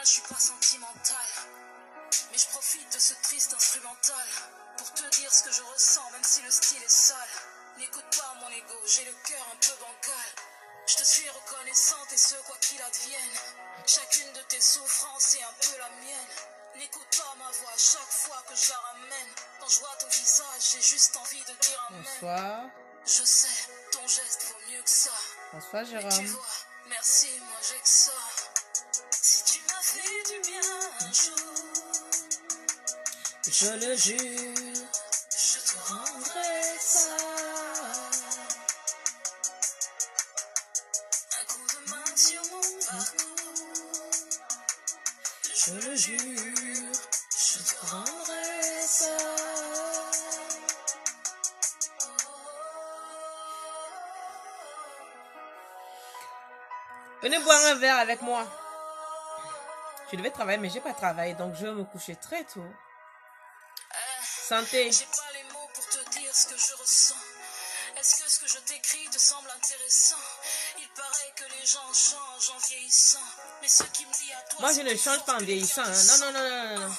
je suis pas sentimental, mais je profite de ce triste instrumental pour te dire ce que je ressens, même si le style est sale. N'écoute pas mon ego, j'ai le cœur un peu bancal. Je te suis reconnaissante et ce quoi qu'il advienne. Chacune de tes souffrances est un peu la mienne. N'écoute pas ma voix chaque fois que je la ramène. Quand je vois ton visage, j'ai juste envie de dire amen. Bonsoir. Je sais, ton geste vaut mieux que ça. Bonsoir, Mais tu Jérôme. vois, merci, moi j'ai que ça. Si tu m'as fait du bien un jour, Je le jure, je te rendrai ça. Un coup de main sur mon parcours, je le jure, je te rendrai ça. venez boire un verre avec moi. Je devais travailler, mais j'ai pas travaillé, donc je vais me coucher très tôt. Santé. J'ai pas les mots pour te dire ce que je ressens. Est-ce que ce que je t'écris te semble intéressant? Il paraît que les gens changent en vieillissant, mais ce qui me lie à toi, Moi, je ne change pas en vieillissant. Hein. Non, non, non, non, non.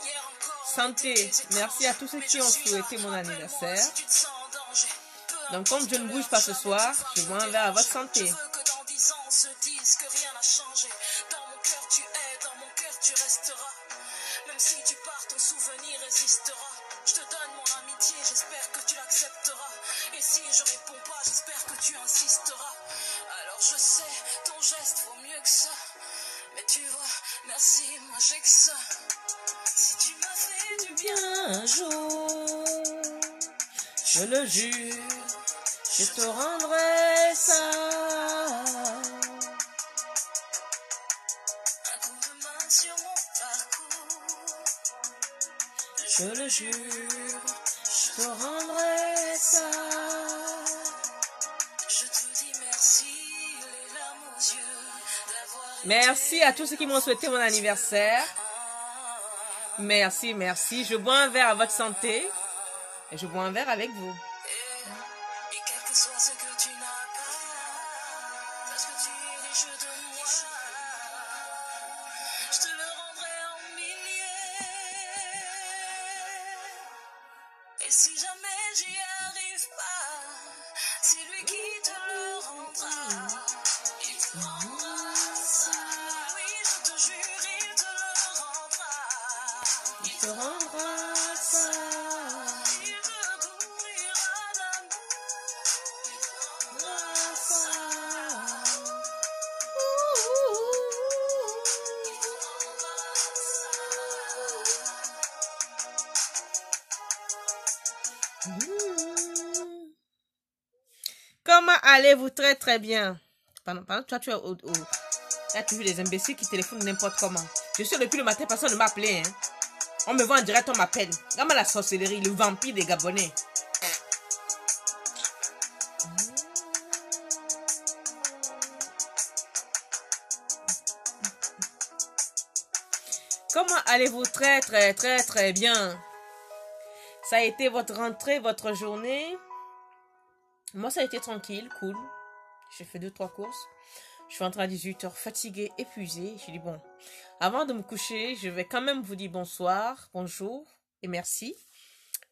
hier encore, Santé. Merci à tous ceux qui ont souhaité mon anniversaire. si tu te sens en danger, peu Donc, comme je ne bouge pas ce soir, je bois un verre à votre je santé. veux que dans 10 ans on se dise que rien n'a changé. Dans mon cœur tu es, dans mon cœur tu resteras. Même si tu pars, ton souvenir résistera. Je te donne mon amitié, j'espère que tu l'accepteras. Et si je réponds pas, j'espère que tu insisteras. Alors je sais, ton geste vaut mieux que ça. Mais tu vois, merci, moi j'ai que ça. Si tu m'as fait du bien Un jour, je le jure, je te rendrai ça. un coup de main sur mon parcours, Je le jure, je te rendrai ça. je te dis merci, les larmes aux yeux, d'avoir Merci à tous ceux qui m'ont souhaité mon anniversaire. Merci, merci. Je bois un verre à votre santé. Et je bois un verre avec vous. Et quel que soit ce que tu n'as pas, sache que tu es les jeux de moi. Je te le rendrai en milliers. Et si jamais j'y arrive pas, c'est lui qui te le rendra. Il te rendra ça. Oui, je te jure, il te le rendra. Il te rendra ça. Il te couvrira d'amour. Il te rendra ça. Il te rendra ça. Comment allez-vous? Très très bien. Pendant toi, tu es il y a toujours des imbéciles qui téléphonent n'importe comment. Je suis depuis le matin, personne ne m'a appelé. Hein. On me voit en direct, on m'appelle. Regarde la sorcellerie, le vampire des Gabonais. Comment allez-vous? Très très très très bien. Ça a été votre rentrée, votre journée? Moi, ça a été tranquille, cool. J'ai fait 2-3 courses. Je suis rentrée à 18h fatiguée, épuisée. J'ai dit bon, avant de me coucher, je vais quand même vous dire bonsoir, bonjour et merci.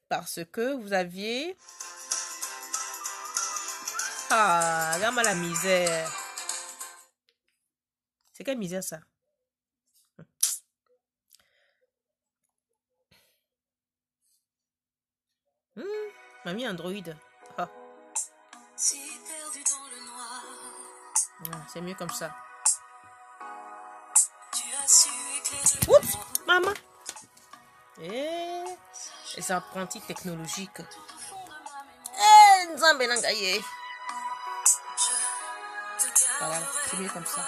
Parce que vous aviez... Ah, regarde-moi la misère. C'est quelle misère ça? Mamie Android. Ah. Si perdu dans le noir, C'est mieux comme ça. tu as su éclairer. Oups, maman. Et les apprentis technologiques. Nzambe nangaye. Voilà, c'est mieux comme ça.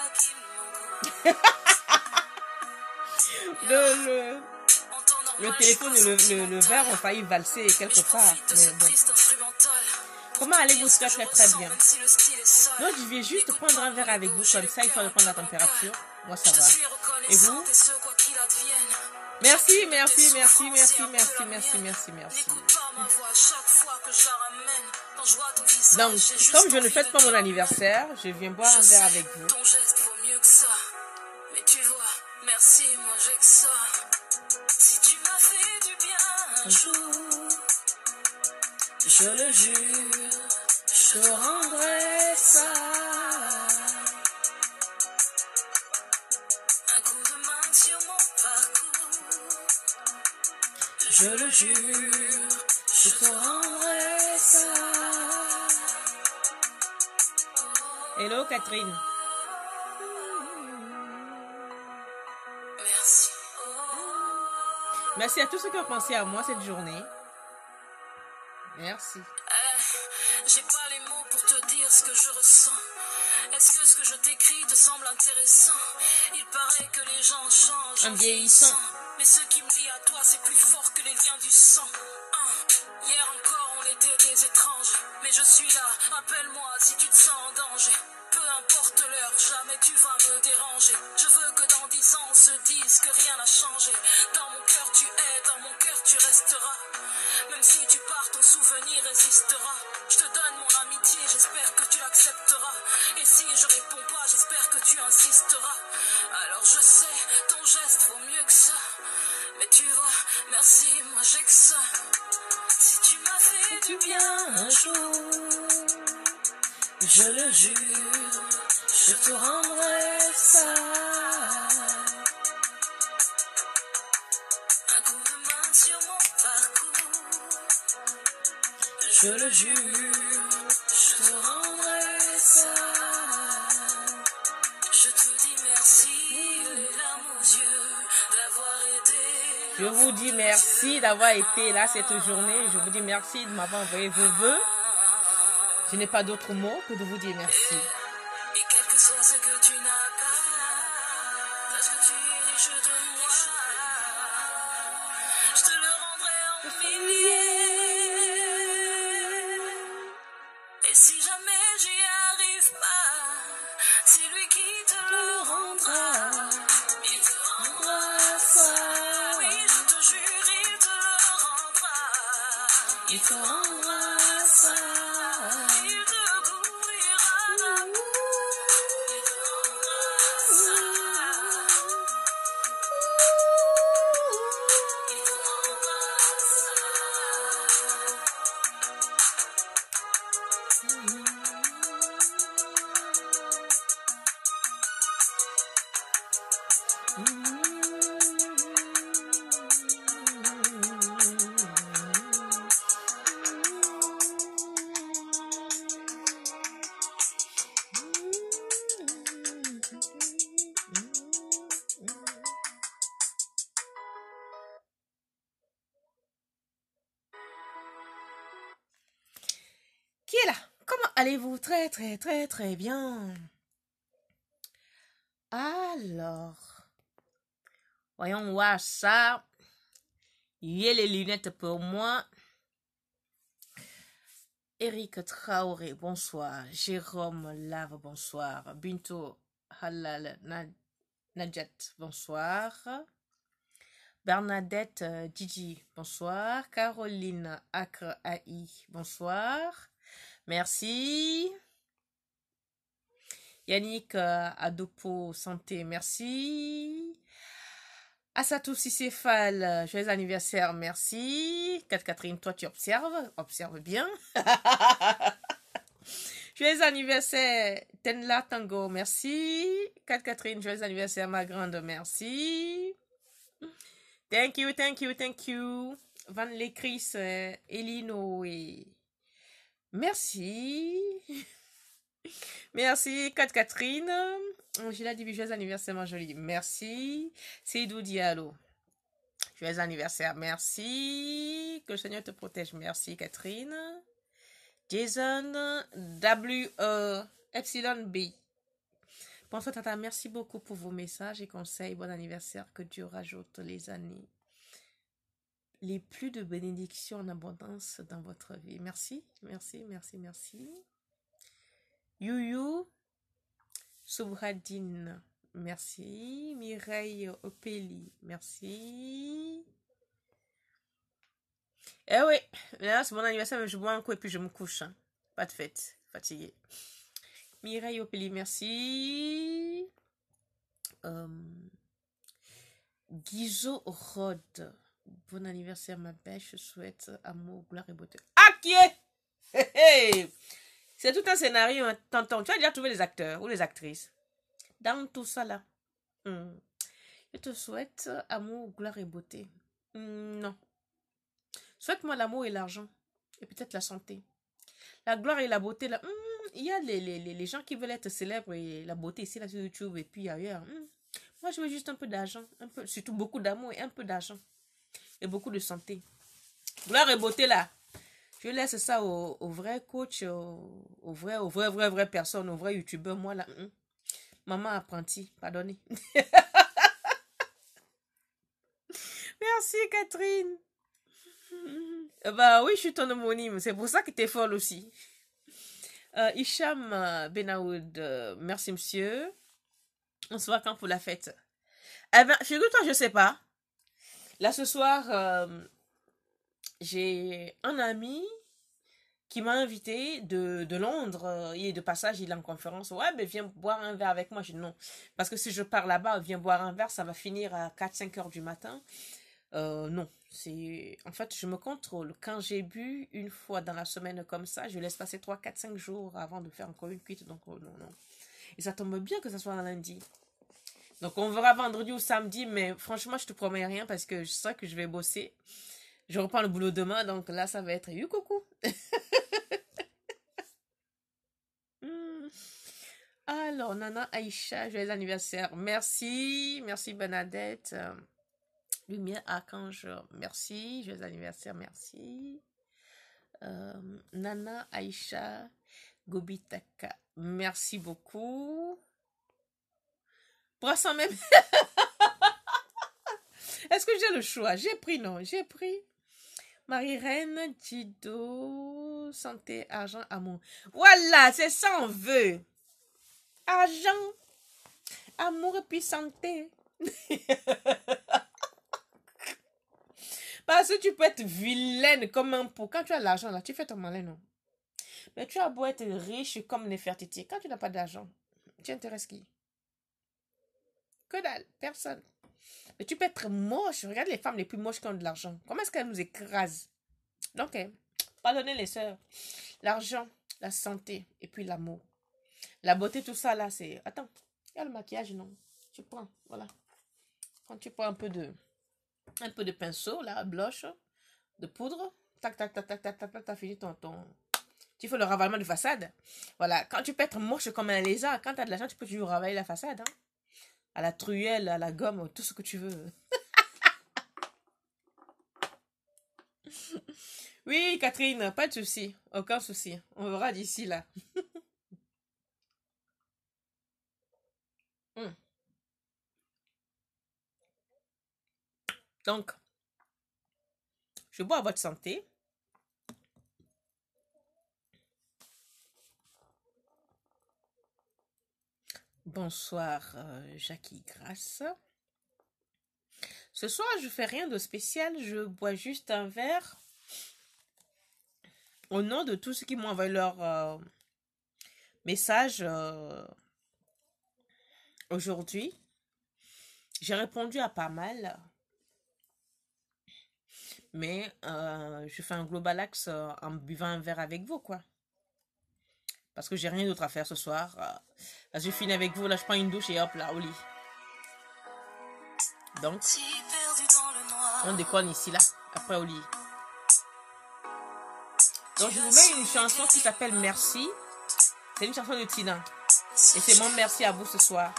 Le téléphone et le verre ont failli valser quelque part. Mais bon. Comment allez-vous? Très très très bien. Non, je viens juste prendre un verre avec vous comme ça, il faut prendre la température. Moi ça va. Et vous? Merci, merci, merci, merci, merci, merci, merci, merci. Donc, comme je ne fête pas mon anniversaire, je viens boire un verre avec vous. Mais tu vois, merci, moi j'ai que ça. Si tu m'as fait du bien un jour, je le jure, je te rendrai ça. Un coup de main sur mon parcours, je le jure, je te rendrai ça. Hello Catherine. Merci. Merci à tous ceux qui ont pensé à moi cette journée. Merci. J'ai pas les mots pour te dire ce que je ressens. Est-ce que ce que je t'écris te semble intéressant? Il paraît que les gens changent En vieillissant. mais ce qui me lie à toi, c'est plus fort que les liens du sang. Hier encore, on était des étranges, mais je suis là, appelle-moi si tu te sens en danger. Peu importe l'heure, jamais tu vas me déranger. Je veux que dans 10 ans, on se dise que rien n'a changé. Dans mon cœur, tu es, dans mon cœur, tu resteras. Même si tu pars, ton souvenir résistera. Je te donne mon amitié, j'espère que tu l'accepteras. Et si je réponds pas, j'espère que tu insisteras. Alors je sais, ton geste vaut mieux que ça. Mais tu vois, merci, moi j'ai que ça. Si tu m'as fait du bien un jour, je le jure, je te rendrai ça. Un coup de main sur mon parcours, je le jure, je te rendrai ça. Je te dis merci, les larmes aux yeux, d'avoir été. Je vous dis merci d'avoir été là cette journée. Je vous dis merci de m'avoir envoyé vos vœux. Je n'ai pas d'autre mot que de vous dire merci. Et quel que soit ce que tu n'as pas, parce que tu es riche de moi, je te le rendrai en milliers. Et si jamais j'y arrive pas, c'est lui qui te le rendra. Il te rendra ça. Oui, je te jure, il te le rendra. Il te rendra ça. Il te couvrira d'amour. Il te rendra ça. Il te rendra Qui est là? Comment allez-vous? Très, très, très, très bien. Alors, voyons voir ça. Il y a les lunettes pour moi. Eric Traoré, bonsoir. Jérôme Lave, bonsoir. Binto Halal Nadjet, bonsoir. Bernadette Didi, bonsoir. Caroline Acre AI, bonsoir. Merci. Yannick Adopo Santé, merci. Assatou Sicéphale, joyeux anniversaire, merci. Catherine, toi tu observe bien. Joyeux anniversaire, Tenla Tango, merci. Catherine, joyeux anniversaire, ma grande, merci. Thank you, thank you, thank you. Van Lecris, Elino et merci. Merci, Catherine. Angela dit joyeux anniversaire, ma jolie. Merci. Seydou Diallo. Joyeux anniversaire, merci. Que le Seigneur te protège, merci, Catherine. Jason Epsilon B. Bonsoir, Tata. Merci beaucoup pour vos messages et conseils. Bon anniversaire. Que Dieu rajoute les années les plus de bénédictions en abondance dans votre vie. Merci, merci, merci, merci. Youyou Subhadine, merci. Mireille Opélie, merci. Eh oui, là c'est mon anniversaire, mais je bois un coup et puis je me couche. Hein. Pas de fête, fatiguée. Mireille Opélie, merci. Euh, Guizot Rod. Bon anniversaire, ma belle. Je souhaite amour, gloire et beauté. Ah, qui est? C'est tout un scénario, hein. Tonton, tu as déjà trouvé les acteurs ou les actrices dans tout ça là. Je te souhaite amour, gloire et beauté. Non. Souhaite-moi l'amour et l'argent. Et peut-être la santé. La gloire et la beauté, là. Il y a les gens qui veulent être célèbres et la beauté ici, là, sur YouTube et puis ailleurs. Moi, je veux juste un peu d'argent. Surtout beaucoup d'amour et un peu d'argent. Et beaucoup de santé. Gloire et beauté, là. Je laisse ça aux vrais coachs, aux vraies personnes, aux vrais youtubeurs. Moi, là, maman apprentie, pardonnez. Merci, Catherine. Bah oui, je suis ton homonyme. C'est pour ça que t'es folle aussi. Hicham Benaoud, merci, monsieur. On se voit quand pour la fête? Eh ben, figure-toi, je sais pas. Là, ce soir, j'ai un ami qui m'a invité de Londres. Il est de passage, il est en conférence. Ouais, mais viens boire un verre avec moi. Je dis non. Parce que si je pars là-bas, viens boire un verre, ça va finir à 4-5 heures du matin. Non. En fait, je me contrôle. Quand j'ai bu une fois dans la semaine comme ça, je laisse passer 3, 4, 5 jours avant de faire encore une cuite. Donc, non. Et ça tombe bien que ça soit un lundi. Donc, on verra vendredi ou samedi, mais franchement, je te promets rien parce que je sais que je vais bosser. Je reprends le boulot demain, donc là, ça va être coucou. Alors, Nana Aïcha, joyeux anniversaire. Merci Bernadette. Lumière Archange, merci. Joyeux anniversaire, merci. Nana Aïcha Gobitaka, merci beaucoup. Pour ça même. Est-ce que j'ai le choix? J'ai pris, non, j'ai pris. Marie-Reine, Dido, santé, argent, amour. Voilà, c'est ça on veut. Argent, amour et puis santé. Parce que tu peux être vilaine comme un pot. Quand tu as l'argent, là, tu fais ton malin, non? Mais tu as beau être riche comme Nefertiti. Quand tu n'as pas d'argent, tu intéresses qui? Que dalle, personne. Mais tu peux être moche. Regarde les femmes les plus moches qui ont de l'argent. Comment est-ce qu'elles nous écrasent? Donc, pardonnez les sœurs. L'argent, la santé et puis l'amour. La beauté, tout ça là, c'est... Attends, il y a le maquillage, non? Tu prends, voilà. Quand tu prends un peu de pinceau, là, blush, de poudre. Tac, tac, tac, tac, tac, tac, tac, t'as fini ton... Tu fais le ravalement de façade. Voilà, quand tu peux être moche comme un lézard, quand tu as de l'argent, tu peux toujours ravaler la façade. Hein? À la truelle, à la gomme, tout ce que tu veux. Oui, Catherine, pas de souci. Aucun souci. On verra d'ici là. Donc, je bois à votre santé. Bonsoir, Jackie Grasse. Ce soir, je fais rien de spécial. Je bois juste un verre. Au nom de tous ceux qui m'ont envoyé leur message aujourd'hui, j'ai répondu à pas mal. Mais je fais un global axe en buvant un verre avec vous, quoi. Parce que j'ai rien d'autre à faire ce soir. Là, je finis avec vous, là, je prends une douche et hop, là, au lit. Donc, on déconne ici, là, après au lit. Donc, je vous mets une chanson qui s'appelle Merci. C'est une chanson de Tina. Et c'est mon merci à vous ce soir.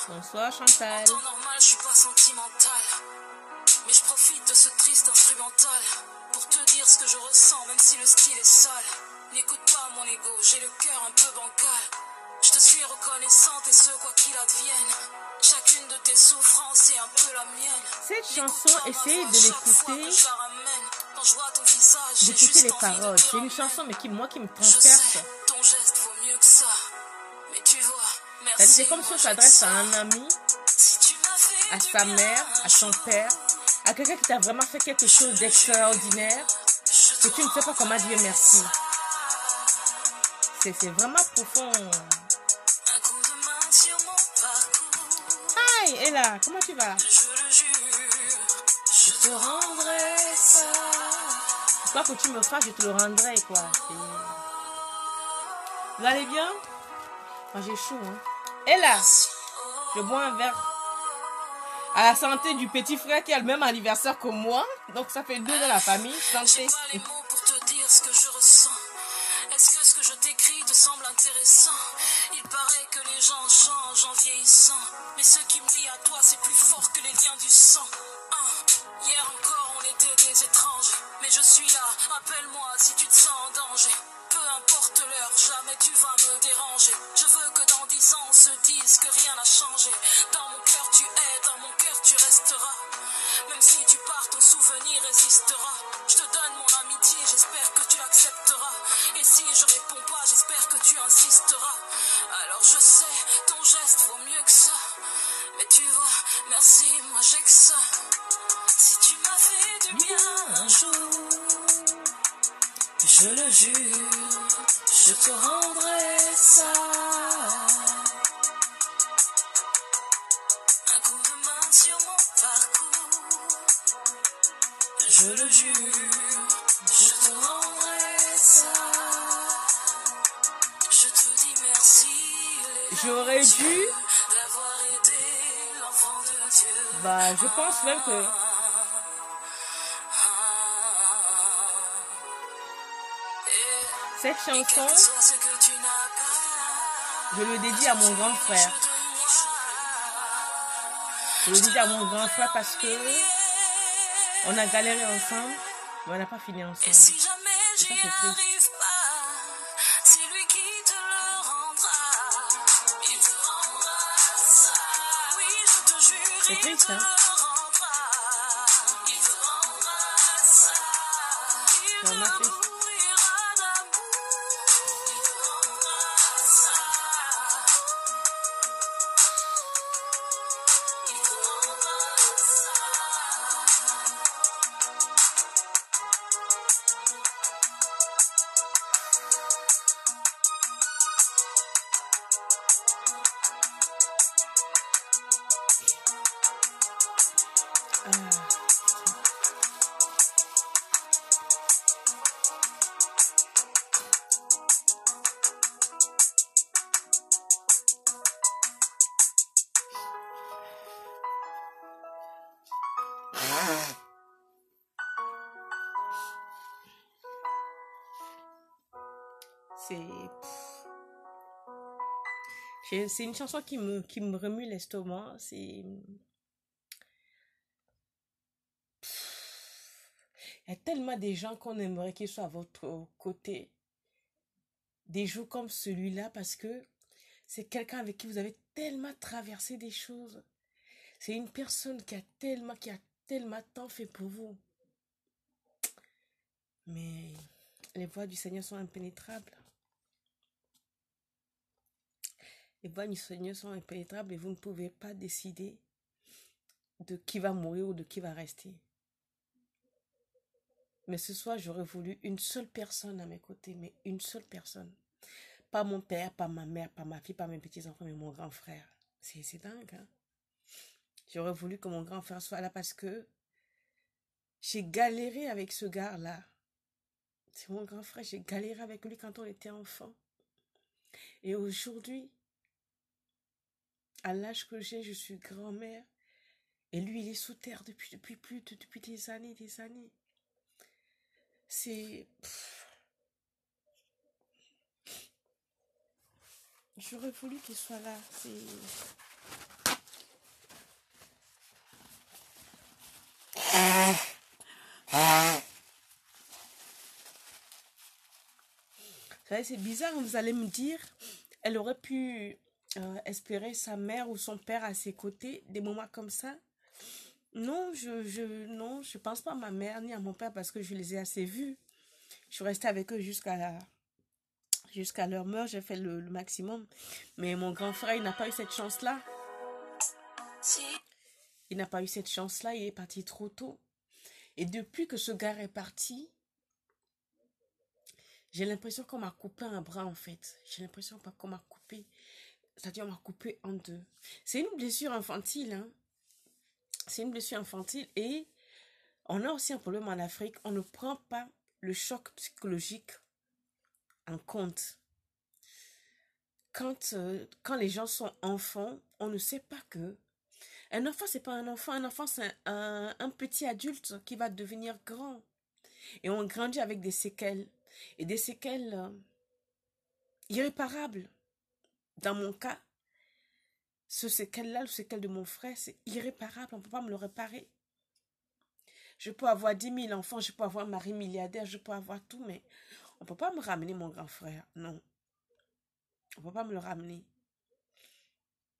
Bonsoir Chantal. En temps normal, je suis pas sentimental, mais je profite de ce triste instrumental pour te dire ce que je ressens, même si le style est sale. N'écoute pas mon ego, j'ai le cœur un peu bancal. Je te suis reconnaissante et ce quoi qu'il advienne. Chacune de tes souffrances est un peu la mienne. Cette chanson, essayez de l'écouter. D'écouter les paroles. C'est une chanson mais qui me transperce. Ton geste vaut mieux que ça, mais tu vois. C'est comme si on s'adresse à un ami, à sa mère, à son père, à quelqu'un qui t'a vraiment fait quelque chose d'extraordinaire, que tu ne sais pas comment dire merci. C'est vraiment profond. Un coup de main sur mon parcours. Hi, Ella, comment tu vas? Je le jure, je te rendrai ça. Quoi que tu me fasses, je te le rendrai, quoi. Vous allez bien? Moi, j'ai chaud, hein. Ella, je bois un verre. À la santé du petit frère qui a le même anniversaire que moi. Donc, ça fait 2 dans la famille. Santé. J'ai pas les mots pour te dire ce que je ressens. Est-ce que ce que je t'écris te semble intéressant? Il paraît que les gens changent en vieillissant. Mais ce qui me lie à toi, c'est plus fort que les liens du sang. Hier encore, on était des étrangers. Mais je suis là, appelle-moi si tu te sens en danger. Peu importe l'heure, jamais tu vas me déranger. Je veux que dans 10 ans, on se dise que rien n'a changé. Dans mon cœur, tu es, dans mon cœur, tu resteras. Même si tu pars, ton souvenir résistera. Je te donne mon amitié, j'espère que tu l'accepteras. Et si je réponds pas, j'espère que tu insisteras. Alors je sais, ton geste vaut mieux que ça. Mais tu vois, merci, moi j'ai que ça. Si tu m'as fait du bien un jour, je le jure, je te rendrai ça. Un coup de main sur mon parcours, je le jure, je te rendrai ça. Je te dis merci. J'aurais dû. D'avoir aidé l'enfant de Dieu. Bah, je pense même que cette chanson, je le dédie à mon grand frère. Je le dédie à mon grand frère parce que on a galéré ensemble, mais on n'a pas fini ensemble. Et si jamais Et ça, j'y c'est triste. arrive pas, c'est lui qui te le rendra. Il te rendra ça. Oui, je te jure, C'est il triste, te hein? le rendra. Il te rendra ça. Il C'est vraiment te triste. nourrira d'amour. Il te rendra ça. Il te rendra ça. C'est une chanson qui me remue l'estomac. Il y a tellement de gens qu'on aimerait qu'ils soient à votre côté. Des jours comme celui-là, parce que c'est quelqu'un avec qui vous avez tellement traversé des choses. C'est une personne qui a tellement tant fait pour vous. Mais les voies du Seigneur sont impénétrables. Les voies du Seigneur sont impénétrables et vous ne pouvez pas décider de qui va mourir ou de qui va rester. Mais ce soir, j'aurais voulu une seule personne à mes côtés, mais une seule personne. Pas mon père, pas ma mère, pas ma fille, pas mes petits-enfants, mais mon grand frère. C'est dingue, hein? J'aurais voulu que mon grand frère soit là parce que j'ai galéré avec ce gars-là. C'est mon grand frère, j'ai galéré avec lui quand on était enfant. Et aujourd'hui, à l'âge que j'ai, je suis grand-mère. Et lui, il est sous terre depuis des années, des années. C'est... J'aurais voulu qu'il soit là. Vous savez, c'est bizarre, vous allez me dire, elle aurait pu espérer sa mère ou son père à ses côtés, des moments comme ça. Non, non, je pense pas à ma mère ni à mon père parce que je les ai assez vus. Je suis restée avec eux jusqu'à leur mort, j'ai fait le maximum. Mais mon grand frère, il n'a pas eu cette chance-là. Il n'a pas eu cette chance-là, il est parti trop tôt. Et depuis que ce gars est parti, j'ai l'impression qu'on m'a coupé un bras en fait. J'ai l'impression qu'on m'a coupé, c'est-à-dire on m'a coupé en deux. C'est une blessure infantile, hein. C'est une blessure infantile et on a aussi un problème en Afrique. On ne prend pas le choc psychologique en compte. Quand les gens sont enfants, on ne sait pas que un enfant, c'est pas un enfant. Un enfant, c'est un petit adulte qui va devenir grand. Et on grandit avec des séquelles. Et des séquelles irréparables. Dans mon cas, ce séquelle-là, le séquelle de mon frère, c'est irréparable. On ne peut pas me le réparer. Je peux avoir 10 000 enfants, je peux avoir un mari milliardaire, je peux avoir tout, mais on ne peut pas me ramener mon grand frère. Non. On ne peut pas me le ramener.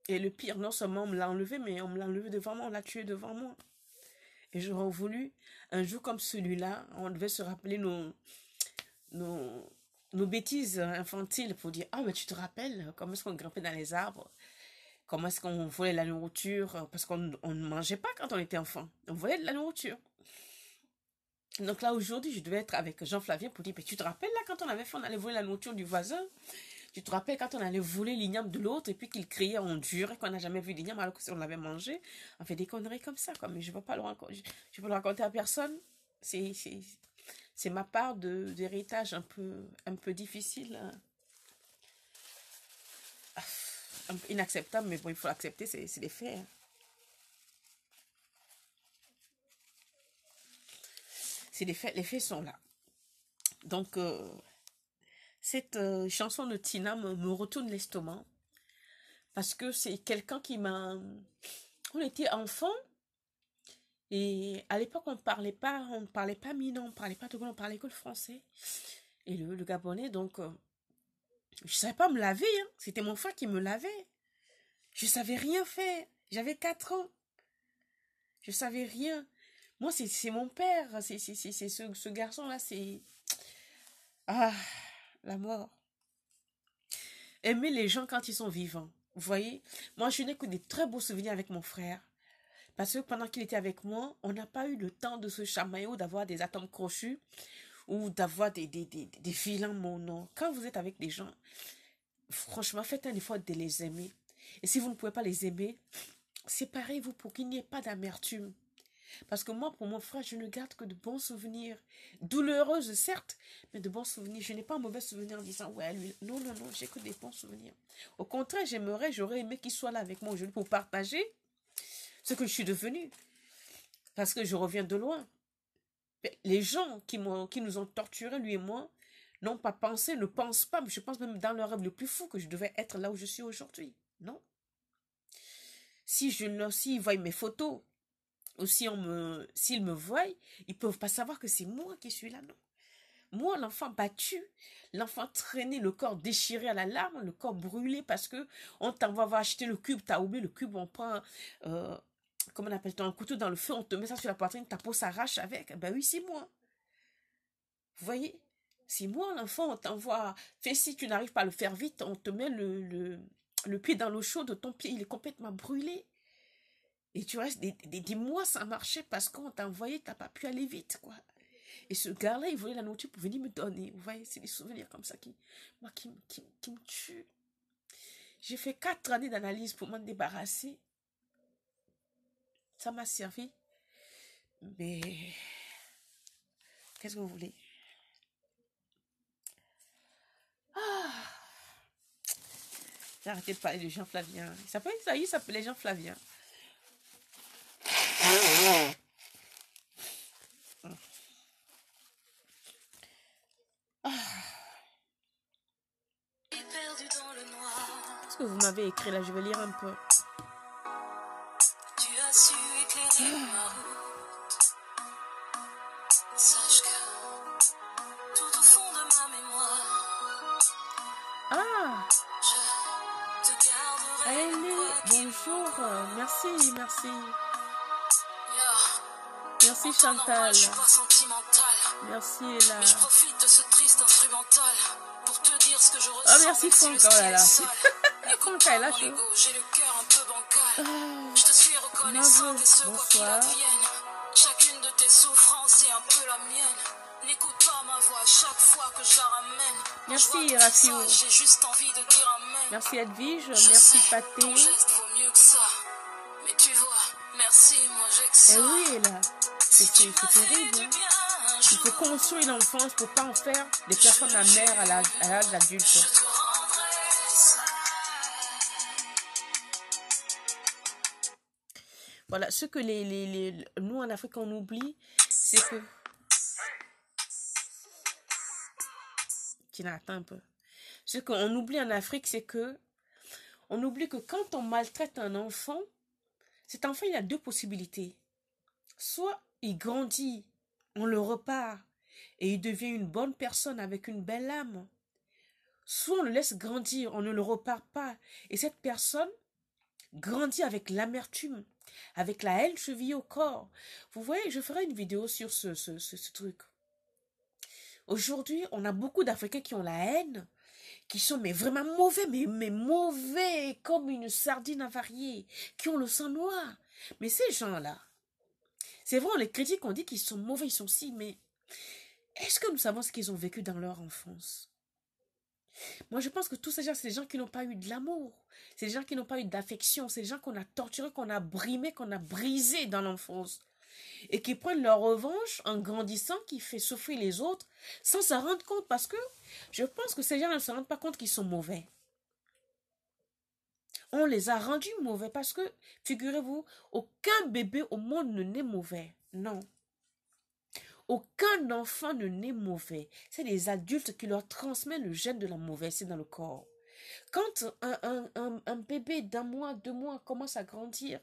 Et le pire, non seulement on me l'a enlevé, mais on me l'a enlevé devant moi, on l'a tué devant moi. Et j'aurais voulu, un jour comme celui-là, on devait se rappeler nos bêtises infantiles pour dire, ah, mais tu te rappelles comment est-ce qu'on grimpait dans les arbres? Comment est-ce qu'on volait de la nourriture? Parce qu'on ne mangeait pas quand on était enfant. On volait de la nourriture. Donc là, aujourd'hui, je devais être avec Jean Flavien pour dire, mais tu te rappelles là, quand on avait fait, on allait voler la nourriture du voisin? Tu te rappelles quand on allait voler l'igname de l'autre et puis qu'il criait, on jurait qu'on n'a jamais vu l'igname alors que si on l'avait mangé? On fait des conneries comme ça, quoi. Mais je ne vais pas le raconter à personne. C'est ma part d'héritage un peu difficile. Hein. Inacceptable, mais bon, il faut l'accepter, c'est des faits. Hein. C'est des faits, les faits sont là. Donc, cette chanson de Tina me retourne l'estomac. Parce que c'est quelqu'un qui m'a... On était enfants. Et à l'époque, on ne parlait pas Mina, on ne parlait pas Togolais, on parlait que le français. Et le Gabonais, donc... je ne savais pas me laver. Hein. C'était mon frère qui me lavait. Je ne savais rien faire. J'avais 4 ans. Je ne savais rien. Moi, c'est mon père. C'est ce garçon-là, c'est... Ah, la mort. Aimer les gens quand ils sont vivants. Vous voyez, moi, je n'ai que des très beaux souvenirs avec mon frère. Parce que pendant qu'il était avec moi, on n'a pas eu le temps de se chamailler ou d'avoir des atomes crochus ou d'avoir des filins mono. Quand vous êtes avec des gens, franchement, faites un effort de les aimer. Et si vous ne pouvez pas les aimer, séparez-vous pour qu'il n'y ait pas d'amertume. Parce que moi, pour mon frère, je ne garde que de bons souvenirs. Douloureuses, certes, mais de bons souvenirs. Je n'ai pas un mauvais souvenir en disant, ouais, lui, non, j'ai que des bons souvenirs. Au contraire, j'aurais aimé qu'il soit là avec moi aujourd'hui pour partager ce que je suis devenue. Parce que je reviens de loin. Les gens qui nous ont torturés, lui et moi, n'ont pas pensé, ne pensent pas, je pense même dans leur rêve le plus fou que je devais être là où je suis aujourd'hui. Non. S'ils voient mes photos, ou s'ils me voient, ils ne peuvent pas savoir que c'est moi qui suis là, non. Moi, l'enfant battu, l'enfant traîné, le corps déchiré à la lame, le corps brûlé parce que on t'envoie acheter le cube, t'as oublié le cube, on prend, comment on appelle ça, un couteau dans le feu, on te met ça sur la poitrine, ta peau s'arrache avec. Ben oui, c'est moi. Vous voyez? C'est moi, l'enfant, on t'envoie, fais si tu n'arrives pas à le faire vite, on te met le pied dans l'eau chaude, ton pied, il est complètement brûlé. Et tu restes des mois sans marcher parce qu'on t'a envoyé, t'as pas pu aller vite, quoi. Et ce gars-là, il voulait la nourriture pour venir me donner. Vous voyez, c'est des souvenirs comme ça qui me tuent. J'ai fait 4 années d'analyse pour m'en débarrasser. Ça m'a servi. Mais, qu'est-ce que vous voulez? Ah! J'ai arrêté de parler de Jean Flavien. Il s'appelait Jean Flavien. Qu'est-ce que vous m'avez écrit là? Je vais lire un peu. Tu as su éclairer ma route. Sache que tout au fond de ma mémoire, Ah! je te garderai. Allez, bonjour. Merci. Merci En ton nom, Chantal. je suis pas sentimentale. Merci Ella. Mais je profite de ce triste instrumental pour te dire ce que je ressens. Oh merci Franck. Oh là là. Franck, elle a chaud. J'ai le cœur un peu bancal. Je te suis reconnaissante et ce quoi qu'il bonsoir. advienne. Chacune de tes souffrances est un peu la mienne. N'écoute pas ma voix chaque fois que je la ramène. Quand Merci, je vois que tu Rafio. saches, j'ai juste envie de dire amen. Merci Edwige, Je merci sais, Pathé. ton geste vaut mieux que ça. Mais tu vois, merci, moi j'ai que ça. Eh oui, là, c'est Tu m'as fait terrible. du Hein. bien un Il faut jour. construire l'enfance pour pas en faire des personnes amères à l'âge adulte. Je te rendrai ça. Voilà, ce que nous en Afrique on oublie, c'est que... Tina, attends un peu. Ce qu'on oublie en Afrique, c'est que on oublie que quand on maltraite un enfant, cet enfant, il a deux possibilités. Soit il grandit, on le repart, et il devient une bonne personne avec une belle âme. Soit on le laisse grandir, on ne le repart pas, et cette personne grandit avec l'amertume, avec la haine chevillée au corps. Vous voyez, je ferai une vidéo sur ce truc. Aujourd'hui, on a beaucoup d'Africains qui ont la haine, qui sont mais vraiment mauvais, mais mauvais comme une sardine avariée, qui ont le sang noir. Mais ces gens-là, c'est vrai, on les critique, on dit qu'ils sont mauvais, ils sont si, mais est-ce que nous savons ce qu'ils ont vécu dans leur enfance? Moi, je pense que tous ces gens, c'est des gens qui n'ont pas eu de l'amour. C'est des gens qui n'ont pas eu d'affection. C'est des gens qu'on a torturés, qu'on a brimés, qu'on a brisés dans l'enfance. Et qui prennent leur revanche en grandissant, qui fait souffrir les autres sans s'en rendre compte. Parce que je pense que ces gens ne se rendent pas compte qu'ils sont mauvais. On les a rendus mauvais parce que, figurez-vous, aucun bébé au monde ne naît mauvais. Non. Aucun enfant ne naît mauvais. C'est les adultes qui leur transmettent le gène de la mauvaiseté dans le corps. Quand un bébé d'un mois, 2 mois commence à grandir,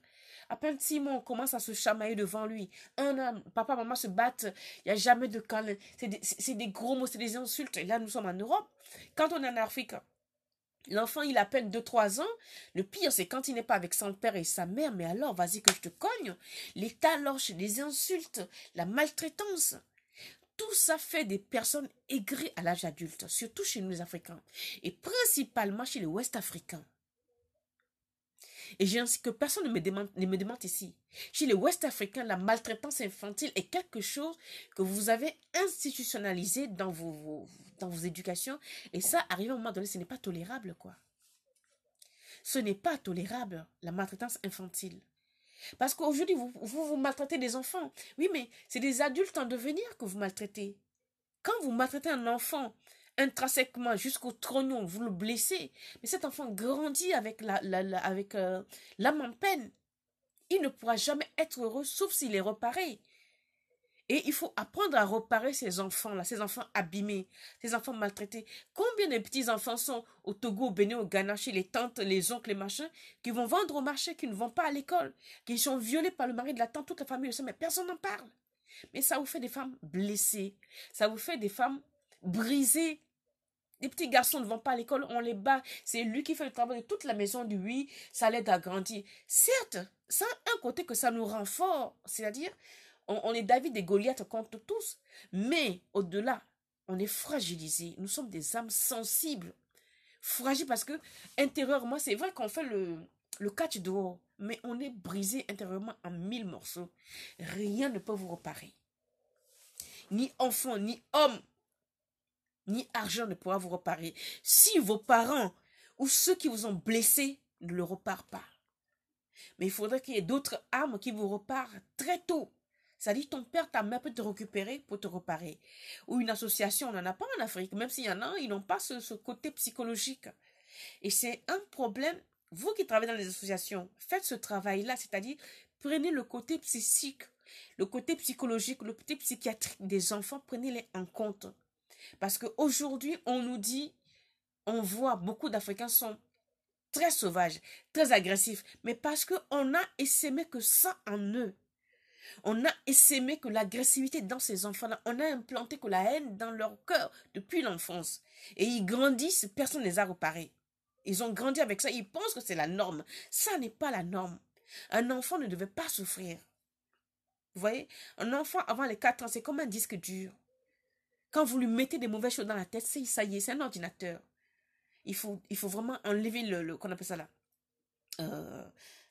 à peine 6 mois, on commence à se chamailler devant lui. Un an, papa, maman se battent, il n'y a jamais de câlin. C'est des gros mots, c'est des insultes. Et là, nous sommes en Europe. Quand on est en Afrique, l'enfant, il a à peine 2-3 ans. Le pire, c'est quand il n'est pas avec son père et sa mère. Mais alors, vas-y que je te cogne. Les taloches, les insultes, la maltraitance. Tout ça fait des personnes aigries à l'âge adulte, surtout chez nous les Africains. Et principalement chez les Ouest-Africains. Et j'ai ainsi que personne ne me demande ici. Chez les Ouest-Africains, la maltraitance infantile est quelque chose que vous avez institutionnalisé dans vos éducations. Et ça, arrivé à un moment donné, ce n'est pas tolérable, quoi. Ce n'est pas tolérable, la maltraitance infantile. Parce qu'aujourd'hui, vous maltraitez des enfants. Oui, mais c'est des adultes en devenir que vous maltraitez. Quand vous maltraitez un enfant intrinsèquement jusqu'au trognon, vous le blessez, mais cet enfant grandit avec l'âme en peine. Il ne pourra jamais être heureux sauf s'il est reparé. Et il faut apprendre à reparer ces enfants-là, ces enfants abîmés, ces enfants maltraités. Combien de petits-enfants sont au Togo, au Bénin, au Ghana, chez les tantes, les oncles, les machins, qui vont vendre au marché, qui ne vont pas à l'école, qui sont violés par le mari de la tante, toute la famille le sait, mais personne n'en parle. Mais ça vous fait des femmes blessées, ça vous fait des femmes brisées. Les petits garçons ne vont pas à l'école, on les bat. C'est lui qui fait le travail de toute la maison du oui, ça l'aide à grandir. Certes, ça a un côté que ça nous rend fort, c'est-à-dire, on est David et Goliath contre tous. Mais au-delà, on est fragilisé. Nous sommes des âmes sensibles. Fragiles parce que intérieurement, c'est vrai qu'on fait le catch dehors, mais on est brisé intérieurement en 1000 morceaux. Rien ne peut vous reparer. Ni enfant, ni homme, ni argent ne pourra vous reparer. Si vos parents ou ceux qui vous ont blessé ne le reparent pas. Mais il faudrait qu'il y ait d'autres âmes qui vous reparent très tôt. C'est-à-dire ton père, ta mère peut te récupérer pour te reparer. Ou une association, on n'en a pas en Afrique. Même s'il y en a, ils n'ont pas ce côté psychologique. Et c'est un problème. Vous qui travaillez dans les associations, faites ce travail-là. C'est-à-dire, prenez le côté psychique, le côté psychologique, le côté psychiatrique des enfants, prenez-les en compte. Parce qu'aujourd'hui, on nous dit, on voit beaucoup d'Africains sont très sauvages, très agressifs. Mais parce qu'on a essaimé que ça en eux. On a essaimé que l'agressivité dans ces enfants-là, on a implanté que la haine dans leur cœur depuis l'enfance. Et ils grandissent, personne ne les a reparés. Ils ont grandi avec ça, ils pensent que c'est la norme. Ça n'est pas la norme. Un enfant ne devait pas souffrir. Vous voyez, un enfant avant les 4 ans, c'est comme un disque dur. Quand vous lui mettez des mauvaises choses dans la tête, ça y est, c'est un ordinateur. Il faut vraiment enlever qu'on appelle ça là.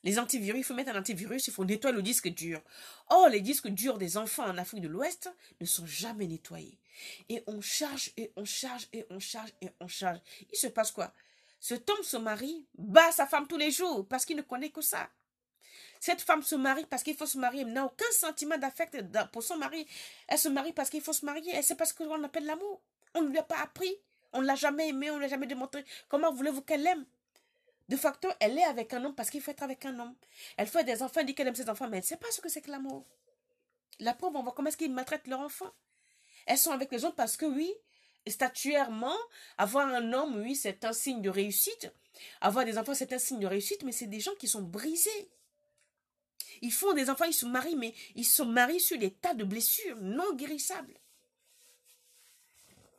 Les antivirus, il faut mettre un antivirus, il faut nettoyer le disque dur. Or, les disques durs des enfants en Afrique de l'Ouest ne sont jamais nettoyés. Et on charge, et on charge, et on charge, et on charge. Il se passe quoi? Cet homme se marie, bat sa femme tous les jours, parce qu'il ne connaît que ça. Cette femme se marie parce qu'il faut se marier. Elle n'a aucun sentiment d'affect pour son mari. Elle se marie parce qu'il faut se marier. Elle sait pas ce qu'on appelle l'amour. On ne lui a pas appris. On ne l'a jamais aimé, on ne l'a jamais démontré. Comment voulez-vous qu'elle l'aime? De facto, elle est avec un homme parce qu'il faut être avec un homme. Elle fait des enfants, elle dit qu'elle aime ses enfants, mais elle ne sait pas ce que c'est que l'amour. La pauvre, on voit comment est-ce qu'ils maltraitent leurs enfants. Elles sont avec les autres parce que oui, statuairement, avoir un homme, oui, c'est un signe de réussite. Avoir des enfants, c'est un signe de réussite, mais c'est des gens qui sont brisés. Ils font des enfants, ils se marient, mais ils se marient sur des tas de blessures non guérissables.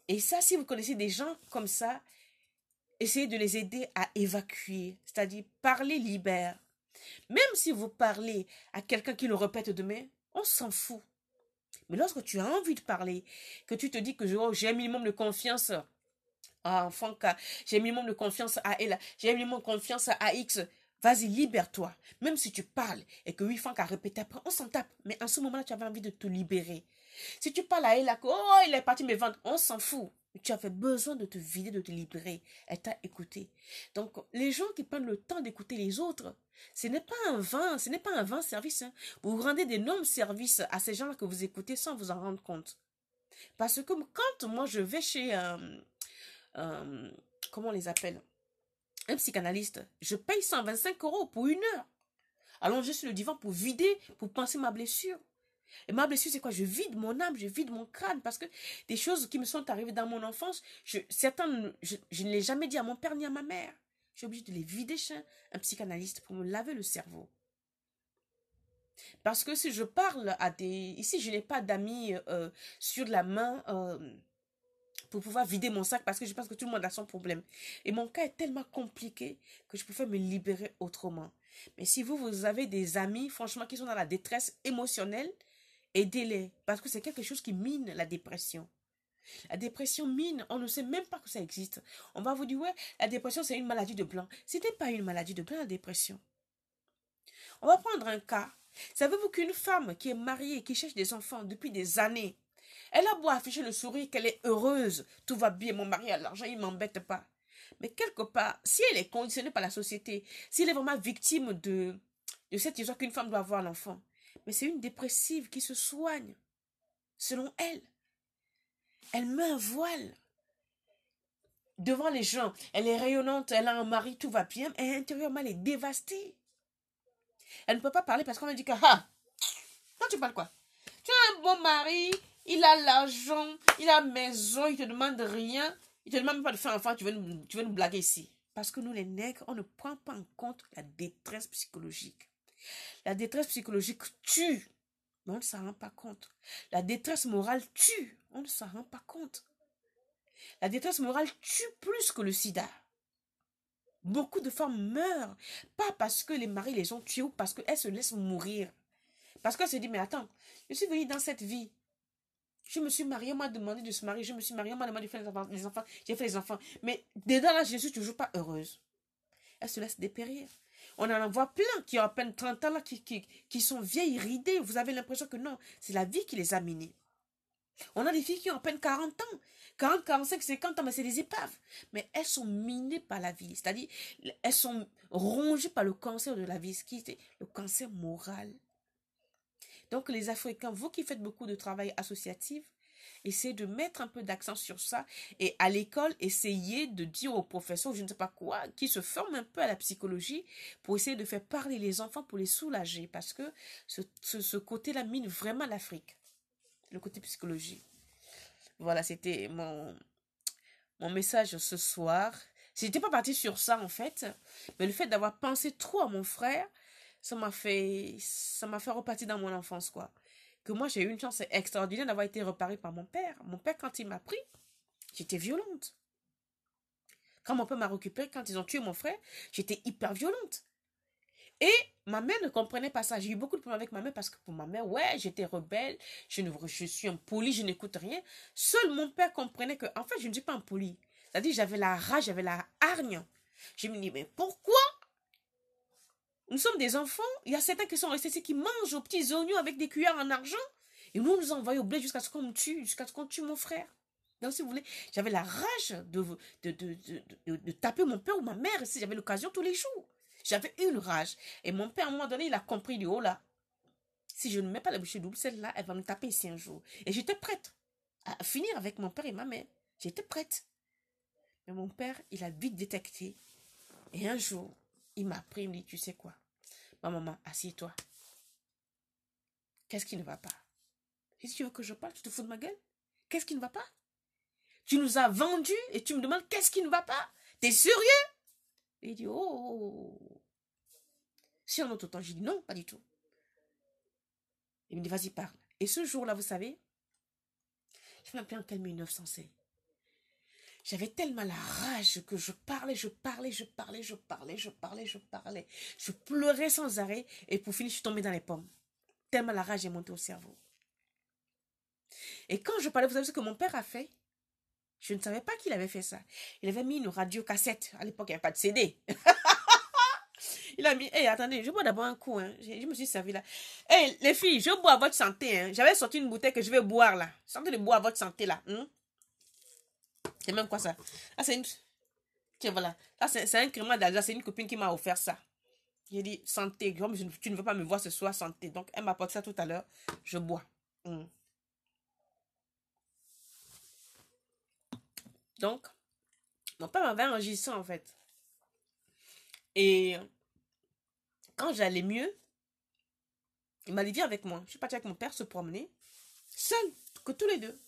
Et ça, si vous connaissez des gens comme ça, essayez de les aider à évacuer. C'est-à-dire, parler libère. Même si vous parlez à quelqu'un qui le répète demain, on s'en fout. Mais lorsque tu as envie de parler, que tu te dis que j'ai un minimum de confiance à Franca, j'ai un minimum de confiance à Ella, j'ai un minimum de confiance à X, vas-y, libère-toi. Même si tu parles et que oui, Franck a répété après, on s'en tape. Mais en ce moment-là, tu avais envie de te libérer. Si tu parles à Ella, que oh, il est parti me vendre, on s'en fout. Tu avais besoin de te vider, de te libérer. Elle t'a écouté. Donc, les gens qui prennent le temps d'écouter les autres, ce n'est pas un vain service. Hein. Vous rendez d'énormes services à ces gens-là que vous écoutez sans vous en rendre compte. Parce que quand moi je vais chez, comment on les appelle, un psychanalyste, je paye 125 € pour 1 heure. Allongé sur le divan pour vider, pour penser ma blessure. Et ma blessure, c'est quoi? Je vide mon âme, je vide mon crâne, parce que des choses qui me sont arrivées dans mon enfance, certains, je ne l'ai jamais dit à mon père ni à ma mère. Je suis obligée de les vider chez un psychanalyste pour me laver le cerveau. Parce que si je parle à des... Ici, je n'ai pas d'amis sur la main pour pouvoir vider mon sac, parce que je pense que tout le monde a son problème. Et mon cas est tellement compliqué que je préfère me libérer autrement. Mais si vous avez des amis, franchement, qui sont dans la détresse émotionnelle, aidez-les, parce que c'est quelque chose qui mine la dépression. La dépression mine, on ne sait même pas que ça existe. On va vous dire, ouais, la dépression, c'est une maladie de blanc. Ce n'est pas une maladie de blanc, la dépression. On va prendre un cas. Savez-vous qu'une femme qui est mariée, qui cherche des enfants depuis des années, elle a beau afficher le sourire qu'elle est heureuse, tout va bien, mon mari a l'argent, il ne m'embête pas. Mais quelque part, si elle est conditionnée par la société, si elle est vraiment victime de cette histoire qu'une femme doit avoir l'enfant, mais c'est une dépressive qui se soigne, selon elle. Elle met un voile devant les gens. Elle est rayonnante, elle a un mari, tout va bien, et intérieurement, elle est dévastée. Elle ne peut pas parler parce qu'on a dit que, ah, quand tu parles quoi? Tu as un bon mari, il a l'argent, il a la maison, il te demande rien, il te demande même pas de faire enfant, tu veux nous blaguer ici. Parce que nous, les nègres, on ne prend pas en compte la détresse psychologique. La détresse psychologique tue, mais on ne s'en rend pas compte. La détresse morale tue, on ne s'en rend pas compte. La détresse morale tue plus que le sida. Beaucoup de femmes meurent, pas parce que les maris les ont tuées ou parce qu'elles se laissent mourir. Parce qu'elles se disent, mais attends, je suis venue dans cette vie. Je me suis mariée, on m'a demandé de se marier, je me suis mariée, on m'a demandé de faire les enfants, j'ai fait les enfants. Mais dedans là, je ne suis toujours pas heureuse. Elles se laissent dépérir. On en voit plein qui ont à peine 30 ans là, qui sont vieilles, ridées. Vous avez l'impression que non, c'est la vie qui les a minées. On a des filles qui ont à peine 40 ans. 40, 45, 50 ans, mais c'est des épaves. Mais elles sont minées par la vie. C'est-à-dire, elles sont rongées par le cancer de la vie, ce qui est le cancer moral. Donc, les Africains, vous qui faites beaucoup de travail associatif, essayez de mettre un peu d'accent sur ça. Et à l'école, essayez de dire aux professeurs, je ne sais pas quoi, qui se forment un peu à la psychologie pour essayer de faire parler les enfants, pour les soulager. Parce que ce côté-là mine vraiment l'Afrique. Le côté psychologie. Voilà, c'était mon message ce soir. Je n'étais pas partie sur ça, en fait. Mais le fait d'avoir pensé trop à mon frère, ça m'a fait repartir dans mon enfance, quoi. Que moi, j'ai eu une chance extraordinaire d'avoir été reparée par mon père. Mon père, quand il m'a pris, j'étais violente. Quand mon père m'a récupérée, quand ils ont tué mon frère, j'étais hyper violente. Et ma mère ne comprenait pas ça. J'ai eu beaucoup de problèmes avec ma mère parce que pour ma mère, ouais, j'étais rebelle, je suis impoli, je n'écoute rien. Seul mon père comprenait que, en fait, je ne suis pas impoli. C'est-à-dire, j'avais la rage, j'avais la hargne. Je me dis, mais pourquoi Nous sommes des enfants. Il y a certains qui sont restés ici, qui mangent aux petits oignons avec des cuillères en argent. Et nous, on nous envoie au blé jusqu'à ce qu'on me tue, jusqu'à ce qu'on tue mon frère. Donc, si vous voulez, j'avais la rage de taper mon père ou ma mère si j'avais l'occasion tous les jours. J'avais une rage. Et mon père, à un moment donné, il a compris du haut là. Si je ne mets pas la bouchée double, celle-là, elle va me taper ici un jour. Et j'étais prête à finir avec mon père et ma mère. J'étais prête. Mais mon père, il a vite détecté. Et un jour, il m'a pris, il me dit, tu sais quoi? Ma maman, assieds-toi. Qu'est-ce qui ne va pas? Si tu veux que je parle, tu te fous de ma gueule? Qu'est-ce qui ne va pas? Tu nous as vendus et tu me demandes qu'est-ce qui ne va pas? T'es sérieux? Et il dit, oh. Si en autre temps, j'ai dit non, pas du tout. Il me dit, vas-y, parle. Et ce jour-là, vous savez, je m'appelais en quel 1916. J'avais tellement la rage que je parlais. Je pleurais sans arrêt. Et pour finir, je suis tombée dans les pommes. Tellement la rage est montée au cerveau. Et quand je parlais, vous savez ce que mon père a fait? Je ne savais pas qu'il avait fait ça. Il avait mis une radio cassette. À l'époque, il n'y avait pas de CD. Il a mis, hey, attendez, je bois d'abord un coup. Hein. Je me suis servi là. Hey, les filles, je bois à votre santé. Hein. J'avais sorti une bouteille que je vais boire là. Sentez de boire à votre santé là. C'est même quoi ça? Ah, c'est une... Tiens, voilà. Là, c'est un crément d'Alsace. C'est une copine qui m'a offert ça. J'ai dit, santé. Comme tu ne veux pas me voir ce soir, santé. Donc, elle m'a apporté ça tout à l'heure. Je bois. Donc, mon père m'avait enregistré en fait. Et quand j'allais mieux, il m'a dit, viens avec moi. Je suis partie avec mon père se promener. Seul, que tous les deux.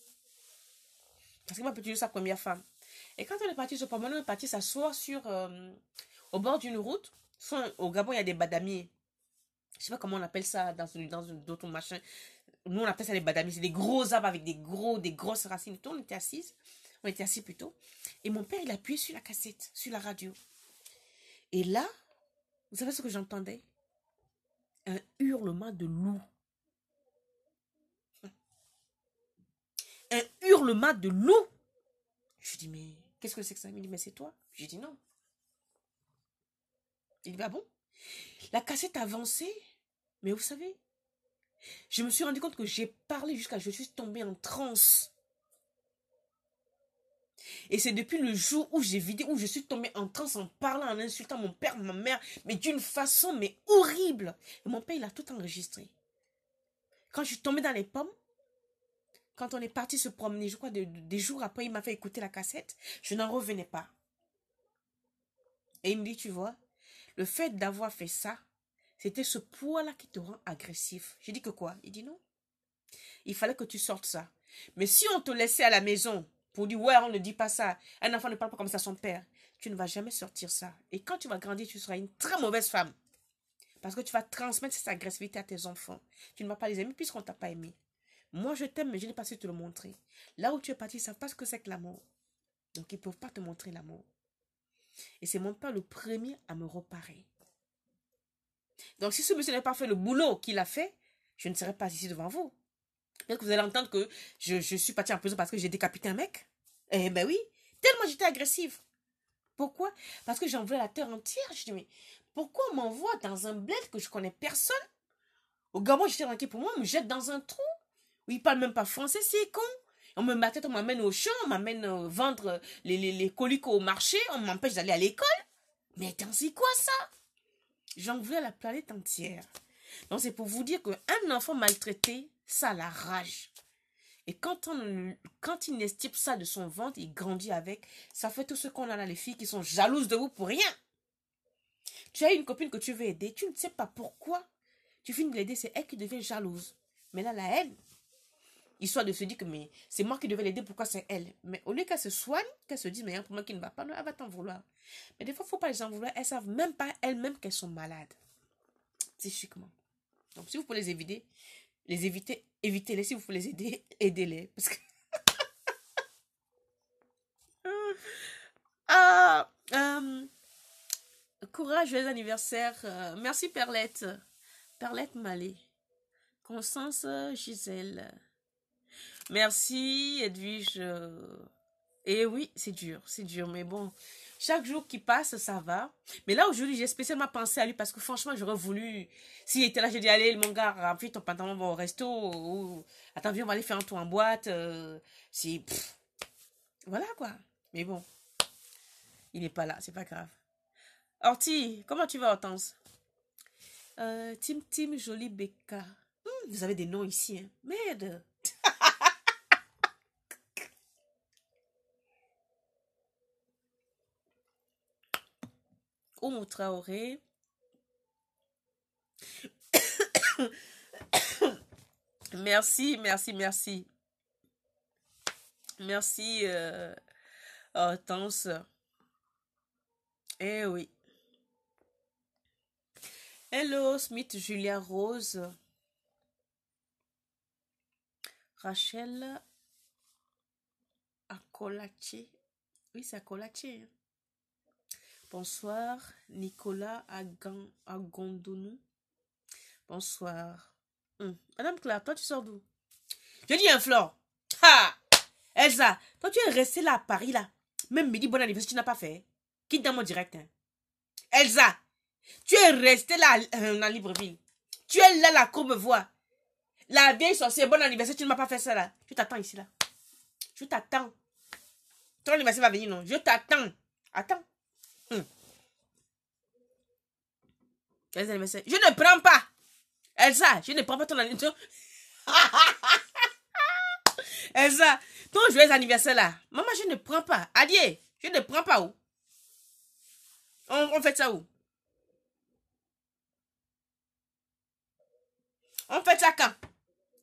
Parce qu'il m'a peut-être sa première femme. Et quand on est parti se promener, on est parti s'asseoir au bord d'une route. Au Gabon, il y a des badamiers. Je ne sais pas comment on appelle ça dans d'autres machins. Nous, on appelle ça des badamiers. C'est des gros arbres avec des grosses racines. On était assis plutôt. Et mon père, il appuyait sur la cassette, sur la radio. Et là, vous savez ce que j'entendais? Un hurlement de loup. Un hurlement de loup. Je dis, mais qu'est-ce que c'est que ça? Il me dit, mais c'est toi. Je dis, non. Il dit, bah bon? La cassette avançait. Mais vous savez, je me suis rendu compte que j'ai parlé jusqu'à je suis tombée en transe. Et c'est depuis le jour où j'ai vidé, où je suis tombée en transe en parlant, en insultant mon père, ma mère, mais d'une façon mais horrible. Et mon père, il a tout enregistré. Quand je suis tombée dans les pommes, quand on est parti se promener, je crois des jours après, il m'a fait écouter la cassette, je n'en revenais pas. Et il me dit, tu vois, le fait d'avoir fait ça, c'était ce poids-là qui te rend agressif. J'ai dit que quoi? Il dit non. Il fallait que tu sortes ça. Mais si on te laissait à la maison pour dire, ouais, on ne dit pas ça, un enfant ne parle pas comme ça à son père, tu ne vas jamais sortir ça. Et quand tu vas grandir, tu seras une très mauvaise femme. Parce que tu vas transmettre cette agressivité à tes enfants. Tu ne vas pas les aimer puisqu'on ne t'a pas aimé. Moi, je t'aime, mais je n'ai pas su te le montrer. Là où tu es parti, ils ne savent pas ce que c'est que l'amour. Donc, ils ne peuvent pas te montrer l'amour. Et c'est mon père le premier à me reparer. Donc, si ce monsieur n'avait pas fait le boulot qu'il a fait, je ne serais pas ici devant vous. Peut-être que vous allez entendre que je suis partie en prison parce que j'ai décapité un mec. Eh ben oui, tellement j'étais agressive. Pourquoi? Parce que j'en voulais la terre entière. Je dis, mais pourquoi on m'envoie dans un bled que je connais personne? Au Gabon, j'étais tranquille pour moi, on me jette dans un trou où ils ne parlent même pas français, c'est con. On me battait, on m'amène au champ, on m'amène vendre les colis au marché, on m'empêche d'aller à l'école. Mais attends, c'est quoi ça? J'en voulais la planète entière. Donc c'est pour vous dire qu'un enfant maltraité, ça la rage. Et quand il estime ça de son ventre, il grandit avec, ça fait tout ce qu'on a là, les filles qui sont jalouses de vous pour rien. Tu as une copine que tu veux aider, tu ne sais pas pourquoi. Tu finis de l'aider, c'est elle qui devient jalouse. Mais là, la haine, histoire de se dire que mais c'est moi qui devais l'aider, pourquoi c'est elle? Mais au lieu qu'elle se soigne, qu'elle se dise, mais il y a un problème qui ne va pas, elle va t'en vouloir. Mais des fois, il ne faut pas les en vouloir, elles ne savent même pas elles-mêmes qu'elles sont malades. Psychiquement. Donc, si vous pouvez évitez-les. Si vous pouvez les aider, aidez-les. Parce que... courage, joyeux anniversaire. Merci, Perlette. Perlette Malé. Constance Gisèle. Merci, Edwige. Et oui, c'est dur, mais bon. Chaque jour qui passe, ça va. Mais là, aujourd'hui, j'ai spécialement pensé à lui parce que franchement, j'aurais voulu... S'il était là, j'ai dit, allez, mon gars, remplis ton pantalon, on va au resto. Ou... Attends, viens, on va aller faire un tour en boîte. Si... Voilà, quoi. Mais bon, il n'est pas là, c'est pas grave. Horty, comment tu vas, Hortense? Tim, Jolie Becca. Vous avez des noms ici, hein. Merde. Oumou Traoré. Merci. Merci, Hortense. Eh oui. Hello, Smith, Julia Rose. Rachel Akolache. Oui, c'est Akolache. Hein. Bonsoir, Nicolas Agondonou. Bonsoir. Madame Claire, toi tu sors d'où? Je dis un Flore. Ha! Elsa, toi tu es restée là à Paris là. Même midi, bon anniversaire, tu n'as pas fait. Quitte dans mon direct. Hein. Elsa, tu es restée là dans Libreville. Tu es là, la Courbevoie. La vieille sorcière, bon anniversaire, tu ne m'as pas fait ça là. Je t'attends ici là. Je t'attends. Ton anniversaire va venir, non? Je t'attends. Attends. Les anniversaires. Je ne prends pas. Elsa, je ne prends pas ton anniversaire. Elsa, ton joyeux anniversaire là. Maman, je ne prends pas. Adieu, je ne prends pas où? On fait ça où? On fait ça quand?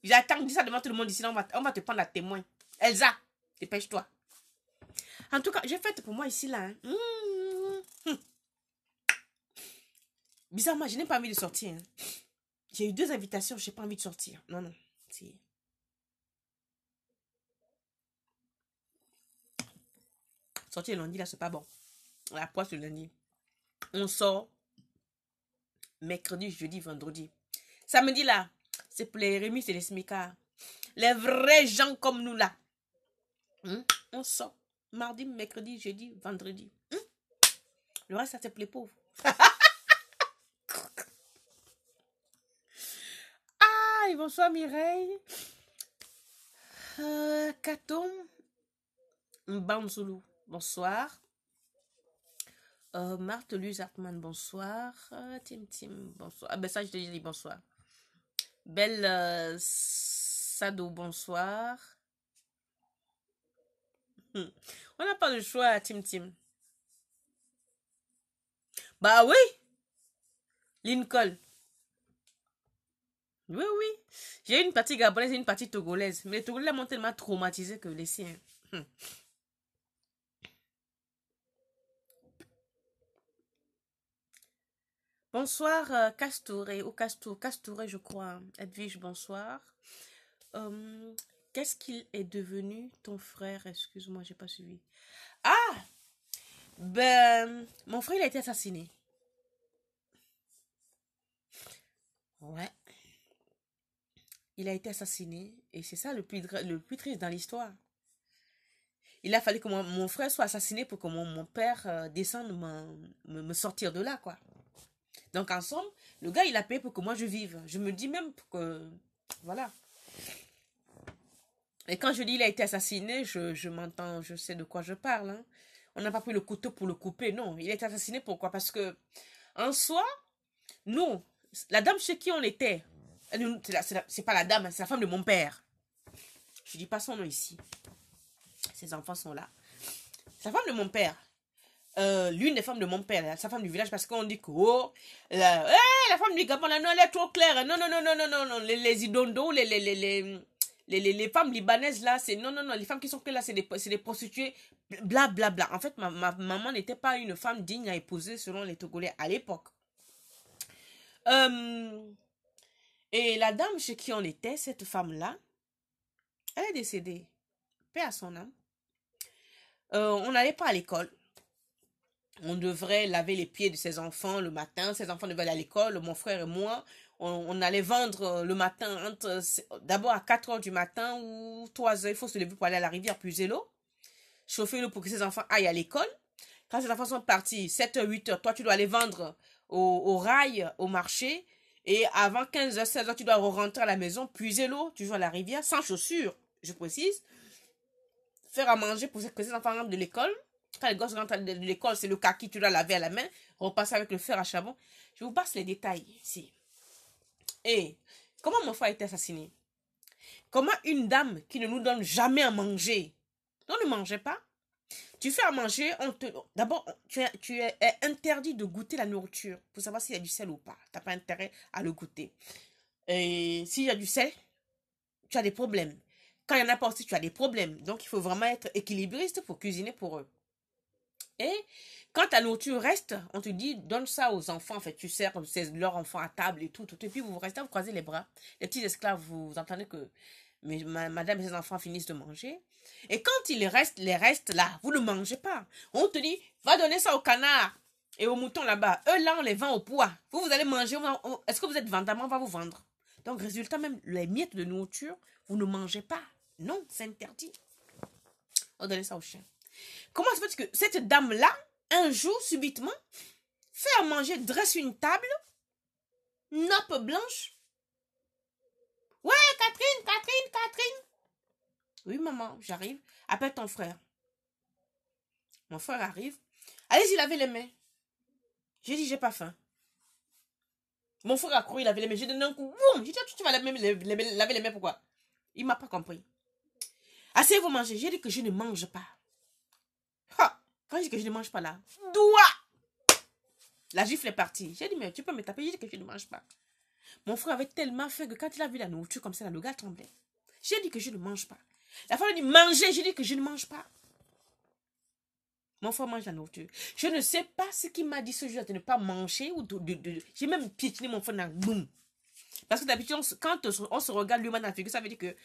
J'attends, dis ça devant tout le monde ici. On va te prendre à témoin. Elsa, dépêche-toi. En tout cas, j'ai fait pour moi ici là. Hein. Bizarrement, je n'ai pas envie de sortir. Hein. J'ai eu 2 invitations, je n'ai pas envie de sortir. Non. Sortir le lundi, là, c'est pas bon. La poisse le lundi. On sort mercredi, jeudi, vendredi. Samedi, là, c'est pour les remis et les smicards. Les vrais gens comme nous, là. On sort mardi, mercredi, jeudi, vendredi. Le reste, ça, c'est pour les pauvres. Ah, bonsoir Mireille. Katom. Mbamzoulou, bonsoir. Marthe Luz Hartmann, bonsoir. Tim, bonsoir. Ah ben ça, je te dis bonsoir. Belle Sado, bonsoir. On n'a pas le choix, Tim. Bah oui. Lincoln. Oui. J'ai une partie gabonaise et une partie togolaise. Mais les Togolais m'ont tellement traumatisé que les siens. Bonsoir, Castouré, ou Castouré, je crois. Edwige, bonsoir. Qu'est-ce qu'il est devenu, ton frère? Excuse-moi, j'ai pas suivi. Ah! Ben, mon frère, il a été assassiné. Ouais. Il a été assassiné. Et c'est ça le plus triste dans l'histoire. Il a fallu que mon frère soit assassiné pour que mon père descende me sortir de là, quoi. Donc, en somme, le gars, il a payé pour que moi, je vive. Je me dis même que... Voilà. Et quand je dis il a été assassiné, je m'entends, je sais de quoi je parle. Hein. On n'a pas pris le couteau pour le couper, non. Il a été assassiné, pourquoi? Parce que, en soi, nous, la dame chez qui on était, c'est pas la dame, c'est la femme de mon père. Je dis pas son nom ici. Ses enfants sont là. C'est la femme de mon père. L'une des femmes de mon père, sa femme du village, parce qu'on dit que la femme du Gabon, non, elle est trop claire. Non, les idondo, les femmes libanaises là, c'est non, les femmes qui sont claires là, c'est des prostituées, blablabla. En fait, ma maman n'était pas une femme digne à épouser selon les Togolais à l'époque. Et la dame chez qui on était, cette femme-là, elle est décédée. Paix à son âme. On n'allait pas à l'école. On devrait laver les pieds de ses enfants le matin. Ses enfants devaient aller à l'école. Mon frère et moi, on allait vendre le matin, d'abord à 4 h du matin ou 3 h. Il faut se lever pour aller à la rivière puiser l'eau. chauffer l'eau pour que ses enfants aillent à l'école. Quand ces enfants sont partis, 7h, 8h, toi, tu dois aller vendre au rail, au marché. Et avant 15h, 16h, tu dois rentrer à la maison, puiser l'eau, tu joues à la rivière, sans chaussures, je précise. Faire à manger pour que ces enfants rentrent de l'école. Quand les gosses rentrent de l'école, c'est le kaki, tu dois laver à la main, repasser avec le fer à charbon. Je vous passe les détails ici. Et comment mon frère a été assassiné? Comment une dame qui ne nous donne jamais à manger, on ne mangeait pas. Tu fais à manger, d'abord, tu es interdit de goûter la nourriture pour savoir s'il y a du sel ou pas. Tu n'as pas intérêt à le goûter. Et s'il y a du sel, tu as des problèmes. Quand il n'y en a pas aussi, tu as des problèmes. Donc, il faut vraiment être équilibriste pour cuisiner pour eux. Et quand ta nourriture reste, on te dit, donne ça aux enfants. En fait, tu sers leurs enfants à table et tout. Et puis, vous restez, vous croisez les bras. Les petits esclaves, vous entendez que madame et ses enfants finissent de manger. Et quand il reste les restes là, vous ne mangez pas. On te dit, va donner ça au canard et aux moutons là-bas. Eux là, on les vend au poids. Vous allez manger. Est-ce que vous êtes vendeur? On va vous vendre. Donc, résultat, même les miettes de nourriture, vous ne mangez pas. Non, c'est interdit. On donne ça au chien. Comment se fait que cette dame-là, un jour, subitement, fait à manger, dresse une table, nappe blanche. Ouais, Catherine. Oui, maman, j'arrive. Appelle ton frère. Mon frère arrive. Allez-y, lavez les mains. J'ai dit, j'ai pas faim. Mon frère a couru, il avait les mains. J'ai donné un coup. Boum! J'ai dit, tu vas laver les mains, pourquoi? Il m'a pas compris. Asseyez-vous manger. J'ai dit que je ne mange pas. Ha! Quand je dis que je ne mange pas là, doigt! La gifle est partie. J'ai dit, mais tu peux me taper. J'ai dit que je ne mange pas. Mon frère avait tellement faim que quand il a vu la nourriture comme ça, le gars tremblait. J'ai dit que je ne mange pas. La femme a dit, mangez. J'ai dit que je ne mange pas. Mon frère mange la nourriture. Je ne sais pas ce qu'il m'a dit ce jour de ne pas manger. J'ai même piétiné mon frère dans boum. Parce que d'habitude, quand on se regarde lui-même dans la figure, ça veut dire que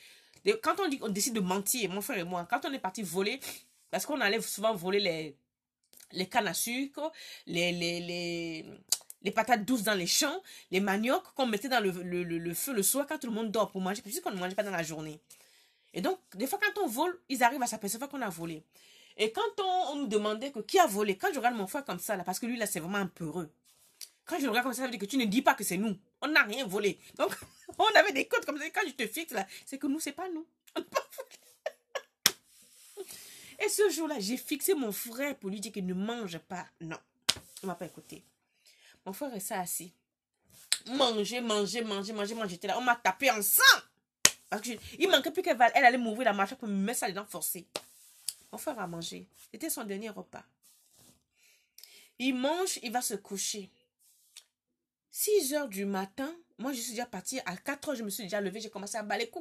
quand on dit qu'on décide de mentir, mon frère et moi, quand on est parti voler, parce qu'on allait souvent voler les cannes à sucre, les patates douces dans les champs, les maniocs qu'on mettait dans le feu le soir quand tout le monde dort pour manger, puisqu'on ne mangeait pas dans la journée. Et donc, des fois, quand on vole, ils arrivent à s'apercevoir qu'on a volé. Et quand on nous demandait que qui a volé, quand je regarde mon frère comme ça, là, parce que lui, là, c'est vraiment un peureux. Quand je le regarde comme ça veut dire que tu ne dis pas que c'est nous. On n'a rien volé. Donc, on avait des codes comme ça. Quand je te fixe, là, c'est que nous, c'est pas nous. On n'a pas volé. Et ce jour-là, j'ai fixé mon frère pour lui dire qu'il ne mange pas. Non, il ne m'a pas écouté. Mon frère est ça assis. Manger. J'étais là. On m'a tapé en sang. Parce que il manquait plus qu'elle allait m'ouvrir la mâchoire pour me mettre ça dedans forcé. Mon frère a mangé. C'était son dernier repas. Il mange, il va se coucher. 6h du matin, moi je suis déjà partie. À 4h, je me suis déjà levée. J'ai commencé à balayer.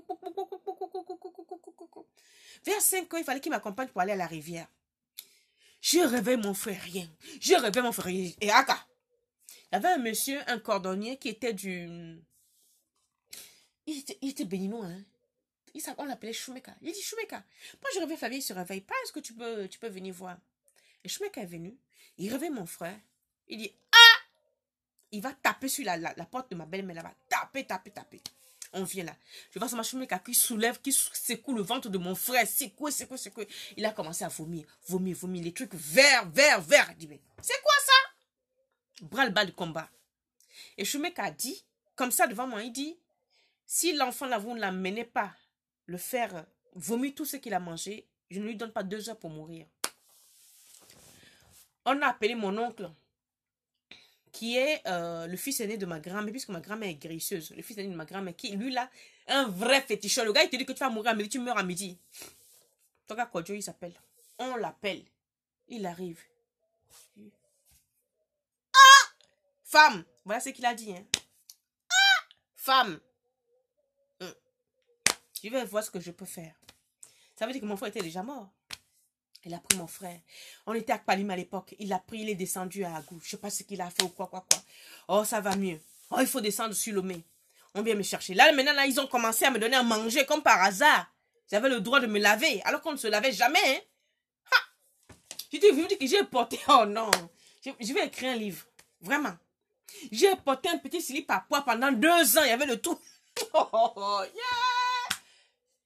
Vers 5h, il fallait qu'il m'accompagne pour aller à la rivière. Je réveille mon frère, rien. Et Aka. Il y avait un monsieur, un cordonnier qui était du... Il était béninois, hein. On l'appelait Choumeka. Il dit Choumeka. Moi, je réveille Fabien, il se réveille pas. Est-ce que tu peux venir voir? Et Choumeka est venu. Il réveille mon frère. Il dit ah! Il va taper sur la porte de ma belle-mère là-bas. Taper. On vient là. Je vois ma Choumeka qui soulève, qui secoue le ventre de mon frère. Secoue. Il a commencé à vomir. Les trucs verts. Il dit mais c'est quoi ça? Bras-le-bas du combat. Et Choumeka a dit, comme ça devant moi, il dit si l'enfant là, vous ne l'amenez pas le faire vomir tout ce qu'il a mangé, je ne lui donne pas 2 heures pour mourir. On a appelé mon oncle, qui est le fils aîné de ma grand-mère, puisque ma grand-mère est guérisseuse. Le fils aîné de ma grand-mère, qui lui là, un vrai féticheur. Le gars, il te dit que tu vas mourir à midi, tu meurs à midi. Ton gars, Kodjo, il s'appelle. On l'appelle. Il arrive. Ah! Femme! Voilà ce qu'il a dit. Hein. Ah! Femme! Je vais voir ce que je peux faire. Ça veut dire que mon frère était déjà mort. Il a pris mon frère. On était à Kpalim à l'époque. Il l'a pris, il est descendu à Agou. Je ne sais pas ce qu'il a fait ou quoi. Oh, ça va mieux. Oh, il faut descendre sur Lomé. On vient me chercher. Là, maintenant, ils ont commencé à me donner à manger comme par hasard. J'avais le droit de me laver, alors qu'on ne se lavait jamais. Hein. Ha! Je dis que j'ai porté... Oh non. Je vais écrire un livre. Vraiment. J'ai porté un petit slip à poids pendant 2 ans. Il y avait le tout. Oh, yeah!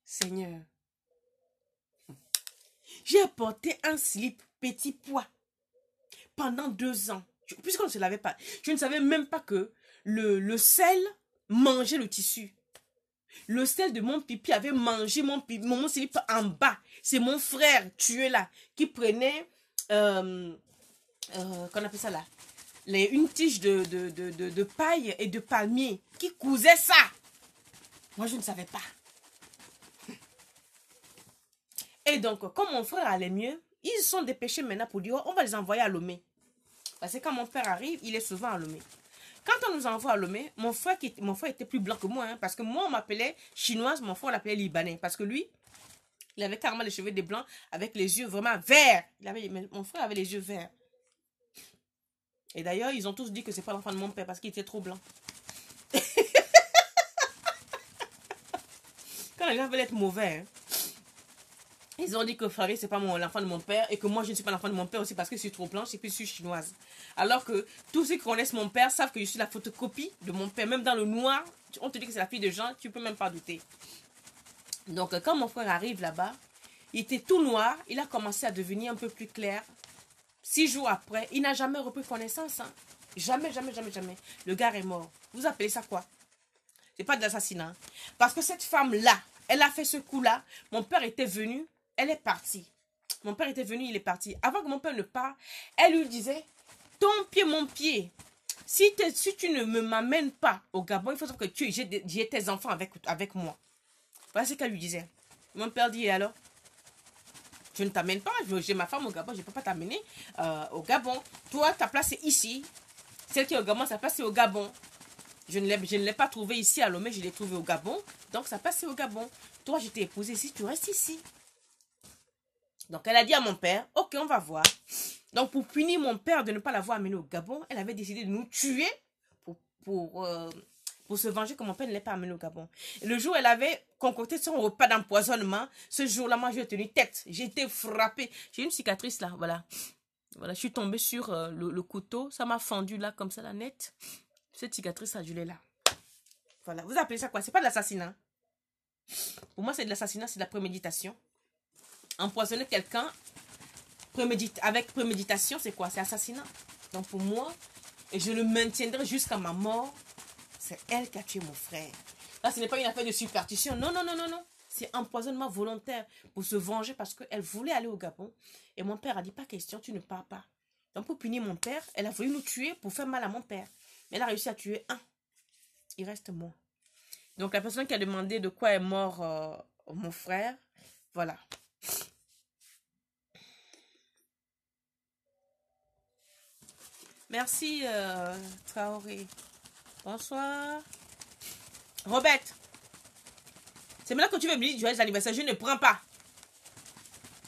Seigneur. J'ai porté un slip petit pois pendant 2 ans. Puisqu'on ne se lavait pas. Je ne savais même pas que le sel mangeait le tissu. Le sel de mon pipi avait mangé mon slip en bas. C'est mon frère tué là qui prenait, qu'on appelle ça là, une tige de paille et de palmier qui cousait ça. Moi, je ne savais pas. Et donc, comme mon frère allait mieux, ils se sont dépêchés maintenant pour dire, on va les envoyer à Lomé. Parce que quand mon père arrive, il est souvent à Lomé. Quand on nous envoie à Lomé, mon frère était plus blanc que moi. Hein, parce que moi, on m'appelait chinoise, mon frère l'appelait libanais. Parce que lui, il avait carrément les cheveux des blancs avec les yeux vraiment verts. Mon frère avait les yeux verts. Et d'ailleurs, ils ont tous dit que c'est pas l'enfant de mon père parce qu'il était trop blanc. Quand les gens veulent être mauvais, hein, ils ont dit que Farid, c'est pas l'enfant de mon père et que moi, je ne suis pas l'enfant de mon père aussi parce que je suis trop blanche et puis je suis chinoise. Alors que tous ceux qui connaissent mon père savent que je suis la photocopie de mon père. Même dans le noir, on te dit que c'est la fille de Jean, tu peux même pas douter. Donc, quand mon frère arrive là-bas, il était tout noir, il a commencé à devenir un peu plus clair. 6 jours après, il n'a jamais repris connaissance. Hein. Jamais, jamais, jamais, jamais. Le gars est mort. Vous appelez ça quoi? C'est pas de l'assassinat. Parce que cette femme-là, elle a fait ce coup-là. Mon père était venu, elle est partie. Mon père était venu, il est parti. Avant que mon père ne parte, elle lui disait, ton pied, mon pied. Si tu ne m'amènes pas au Gabon, il faut savoir que j'ai tes enfants avec moi. Voilà ce qu'elle lui disait. Mon père dit, alors? Je ne t'amène pas, j'ai ma femme au Gabon, je ne peux pas t'amener au Gabon. Toi, ta place est ici. Celle qui est au Gabon, sa place est au Gabon. Je ne l'ai pas trouvée ici à Lomé, je l'ai trouvée au Gabon. Donc, sa place est au Gabon. Toi, je t'ai épousée ici, tu restes ici. Donc, elle a dit à mon père, ok, on va voir. Donc, pour punir mon père de ne pas l'avoir amené au Gabon, elle avait décidé de nous tuer pour se venger que mon père ne l'ait pas amené au Gabon. Et le jour où elle avait concocté son repas d'empoisonnement, ce jour-là, moi, j'ai tenu tête. J'ai été frappée. J'ai une cicatrice là, voilà. Voilà, je suis tombée sur le couteau. Ça m'a fendu là, comme ça, la nette. Cette cicatrice là, je l'ai là. Voilà, vous appelez ça quoi? C'est pas de l'assassinat. Pour moi, c'est de l'assassinat, c'est de la préméditation. Empoisonner quelqu'un avec préméditation, c'est quoi? C'est assassinat. Donc pour moi, et je le maintiendrai jusqu'à ma mort, c'est elle qui a tué mon frère. Là, ce n'est pas une affaire de superstition. Non, non, non, non, non. C'est empoisonnement volontaire pour se venger parce qu'elle voulait aller au Gabon. Et mon père a dit, pas question, tu ne pars pas. Donc pour punir mon père, elle a voulu nous tuer pour faire mal à mon père. Mais elle a réussi à tuer un. Il reste mort. Donc la personne qui a demandé de quoi est mort mon frère, voilà. Merci Traoré. Bonsoir. Robert. C'est maintenant que tu veux me dire joyeux anniversaire. Je ne prends pas.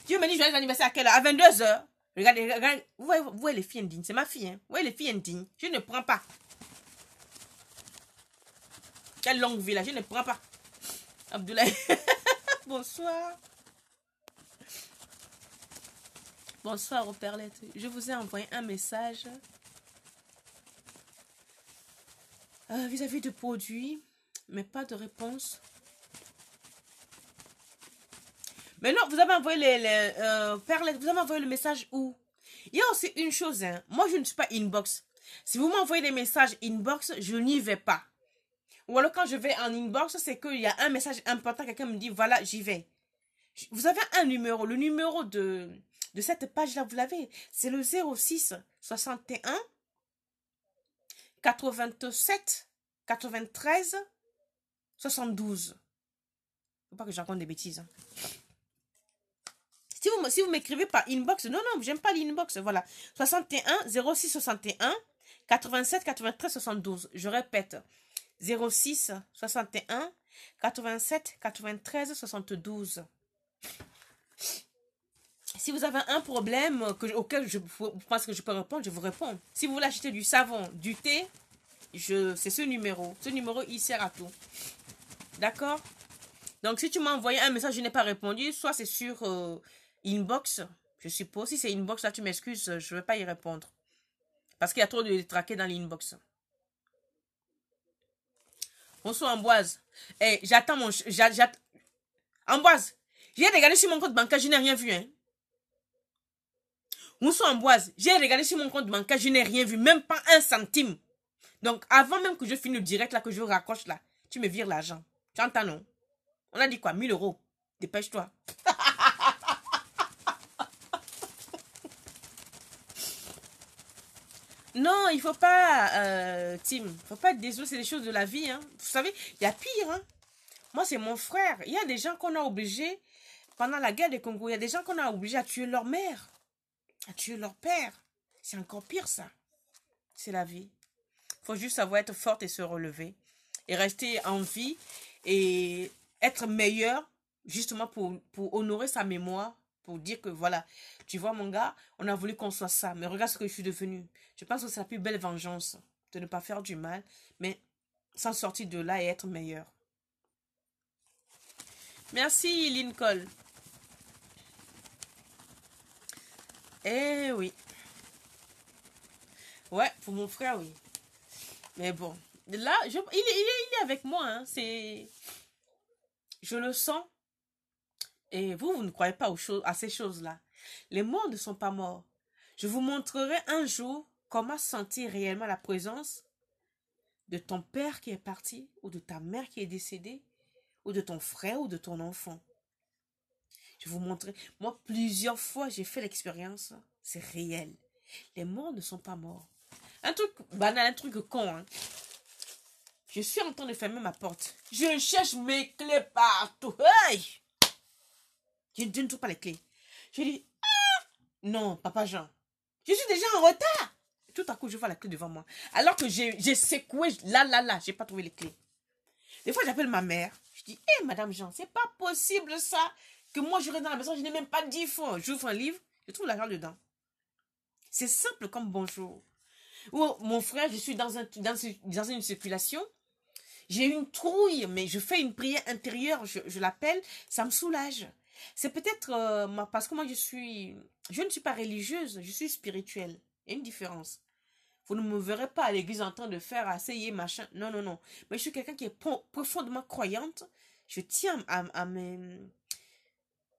Tu veux me dire joyeux anniversaire à quelle heure? À 22 h. Regardez. Vous voyez les filles indignes. C'est ma fille. Hein? Vous voyez les filles indignes. Je ne prends pas. Quelle longue vie là. Je ne prends pas. Abdoulaye. Bonsoir. Bonsoir aux perlettes. Je vous ai envoyé un message vis-à-vis de produits, mais pas de réponse. Mais non, vous avez envoyé perlettes, vous avez envoyé le message où? Il y a aussi une chose, hein. Moi je ne suis pas inbox. Si vous m'envoyez des messages inbox, je n'y vais pas. Ou alors quand je vais en inbox, c'est qu'il y a un message important, quelqu'un me dit, voilà, j'y vais. Vous avez un numéro, le numéro de cette page-là, vous l'avez. C'est le 06 61 87 93 72. Faut pas que je raconte des bêtises. Hein. Si vous m'écrivez par inbox, non, j'aime pas l'inbox. Voilà. 61 06 61 87 93 72. Je répète. 06 61 87 93 72. Si vous avez un problème auquel je pense que je peux répondre, je vous réponds. Si vous voulez acheter du savon, du thé, c'est ce numéro. Ce numéro, il sert à tout. D'accord? Donc, si tu m'as envoyé un message, je n'ai pas répondu, soit c'est sur inbox, je suppose. Si c'est inbox, là, tu m'excuses, je ne vais pas y répondre. Parce qu'il y a trop de traqués dans l'inbox. Bonsoir, Ambroise. J'attends mon... Ambroise, j'ai regardé sur mon compte bancaire, je n'ai rien vu, hein. Ambroise, j'ai regardé sur mon compte bancaire, je n'ai rien vu, même pas 1 centime. Donc, avant même que je finisse le direct, là, que je raccroche, là, tu me vires l'argent. Tu entends, non? On a dit quoi? 1000 euros. Dépêche-toi. Non, il faut pas, Tim, il faut pas être désolé, c'est les choses de la vie. Hein. Vous savez, il y a pire. Hein. Moi, c'est mon frère. Il y a des gens qu'on a obligés, pendant la guerre des Congo, il y a des gens qu'on a obligés à tuer leur mère, à tuer leur père. C'est encore pire, ça. C'est la vie. Il faut juste savoir être forte et se relever. Et rester en vie et être meilleur, justement pour honorer sa mémoire, pour dire que voilà, tu vois mon gars, on a voulu qu'on soit ça, mais regarde ce que je suis devenue. Je pense que c'est la plus belle vengeance, de ne pas faire du mal, mais s'en sortir de là et être meilleur. Merci Lincoln. Eh oui. Ouais, pour mon frère, oui. Mais bon, là, il est avec moi, hein, c'est... Je le sens. Et vous ne croyez pas à ces choses-là. Les morts ne sont pas morts. Je vous montrerai un jour comment sentir réellement la présence de ton père qui est parti, ou de ta mère qui est décédée, ou de ton frère ou de ton enfant. Je vous montrerai. Moi, plusieurs fois, j'ai fait l'expérience. C'est réel. Les morts ne sont pas morts. Un truc banal, un truc con. Hein. Je suis en train de fermer ma porte. Je cherche mes clés partout. Hey! Je ne trouve pas les clés. Je dis, ah! Non, papa Jean. Je suis déjà en retard. Tout à coup, je vois la clé devant moi. Alors que j'ai secoué, là, j'ai pas trouvé les clés. Des fois, j'appelle ma mère. Je dis, hé, Madame Jean, c'est pas possible ça. Que moi, je reste dans la maison, je n'ai même pas 10 francs. J'ouvre un livre, je trouve l'argent dedans. C'est simple comme bonjour. Ou mon frère, je suis dans une circulation. J'ai une trouille, mais je fais une prière intérieure, je l'appelle, ça me soulage. C'est peut-être parce que moi, je ne suis pas religieuse, je suis spirituelle. Il y a une différence. Vous ne me verrez pas à l'église en train de faire asseyer, machin. Non, non, non. Mais je suis quelqu'un qui est profondément croyante. Je tiens à mes...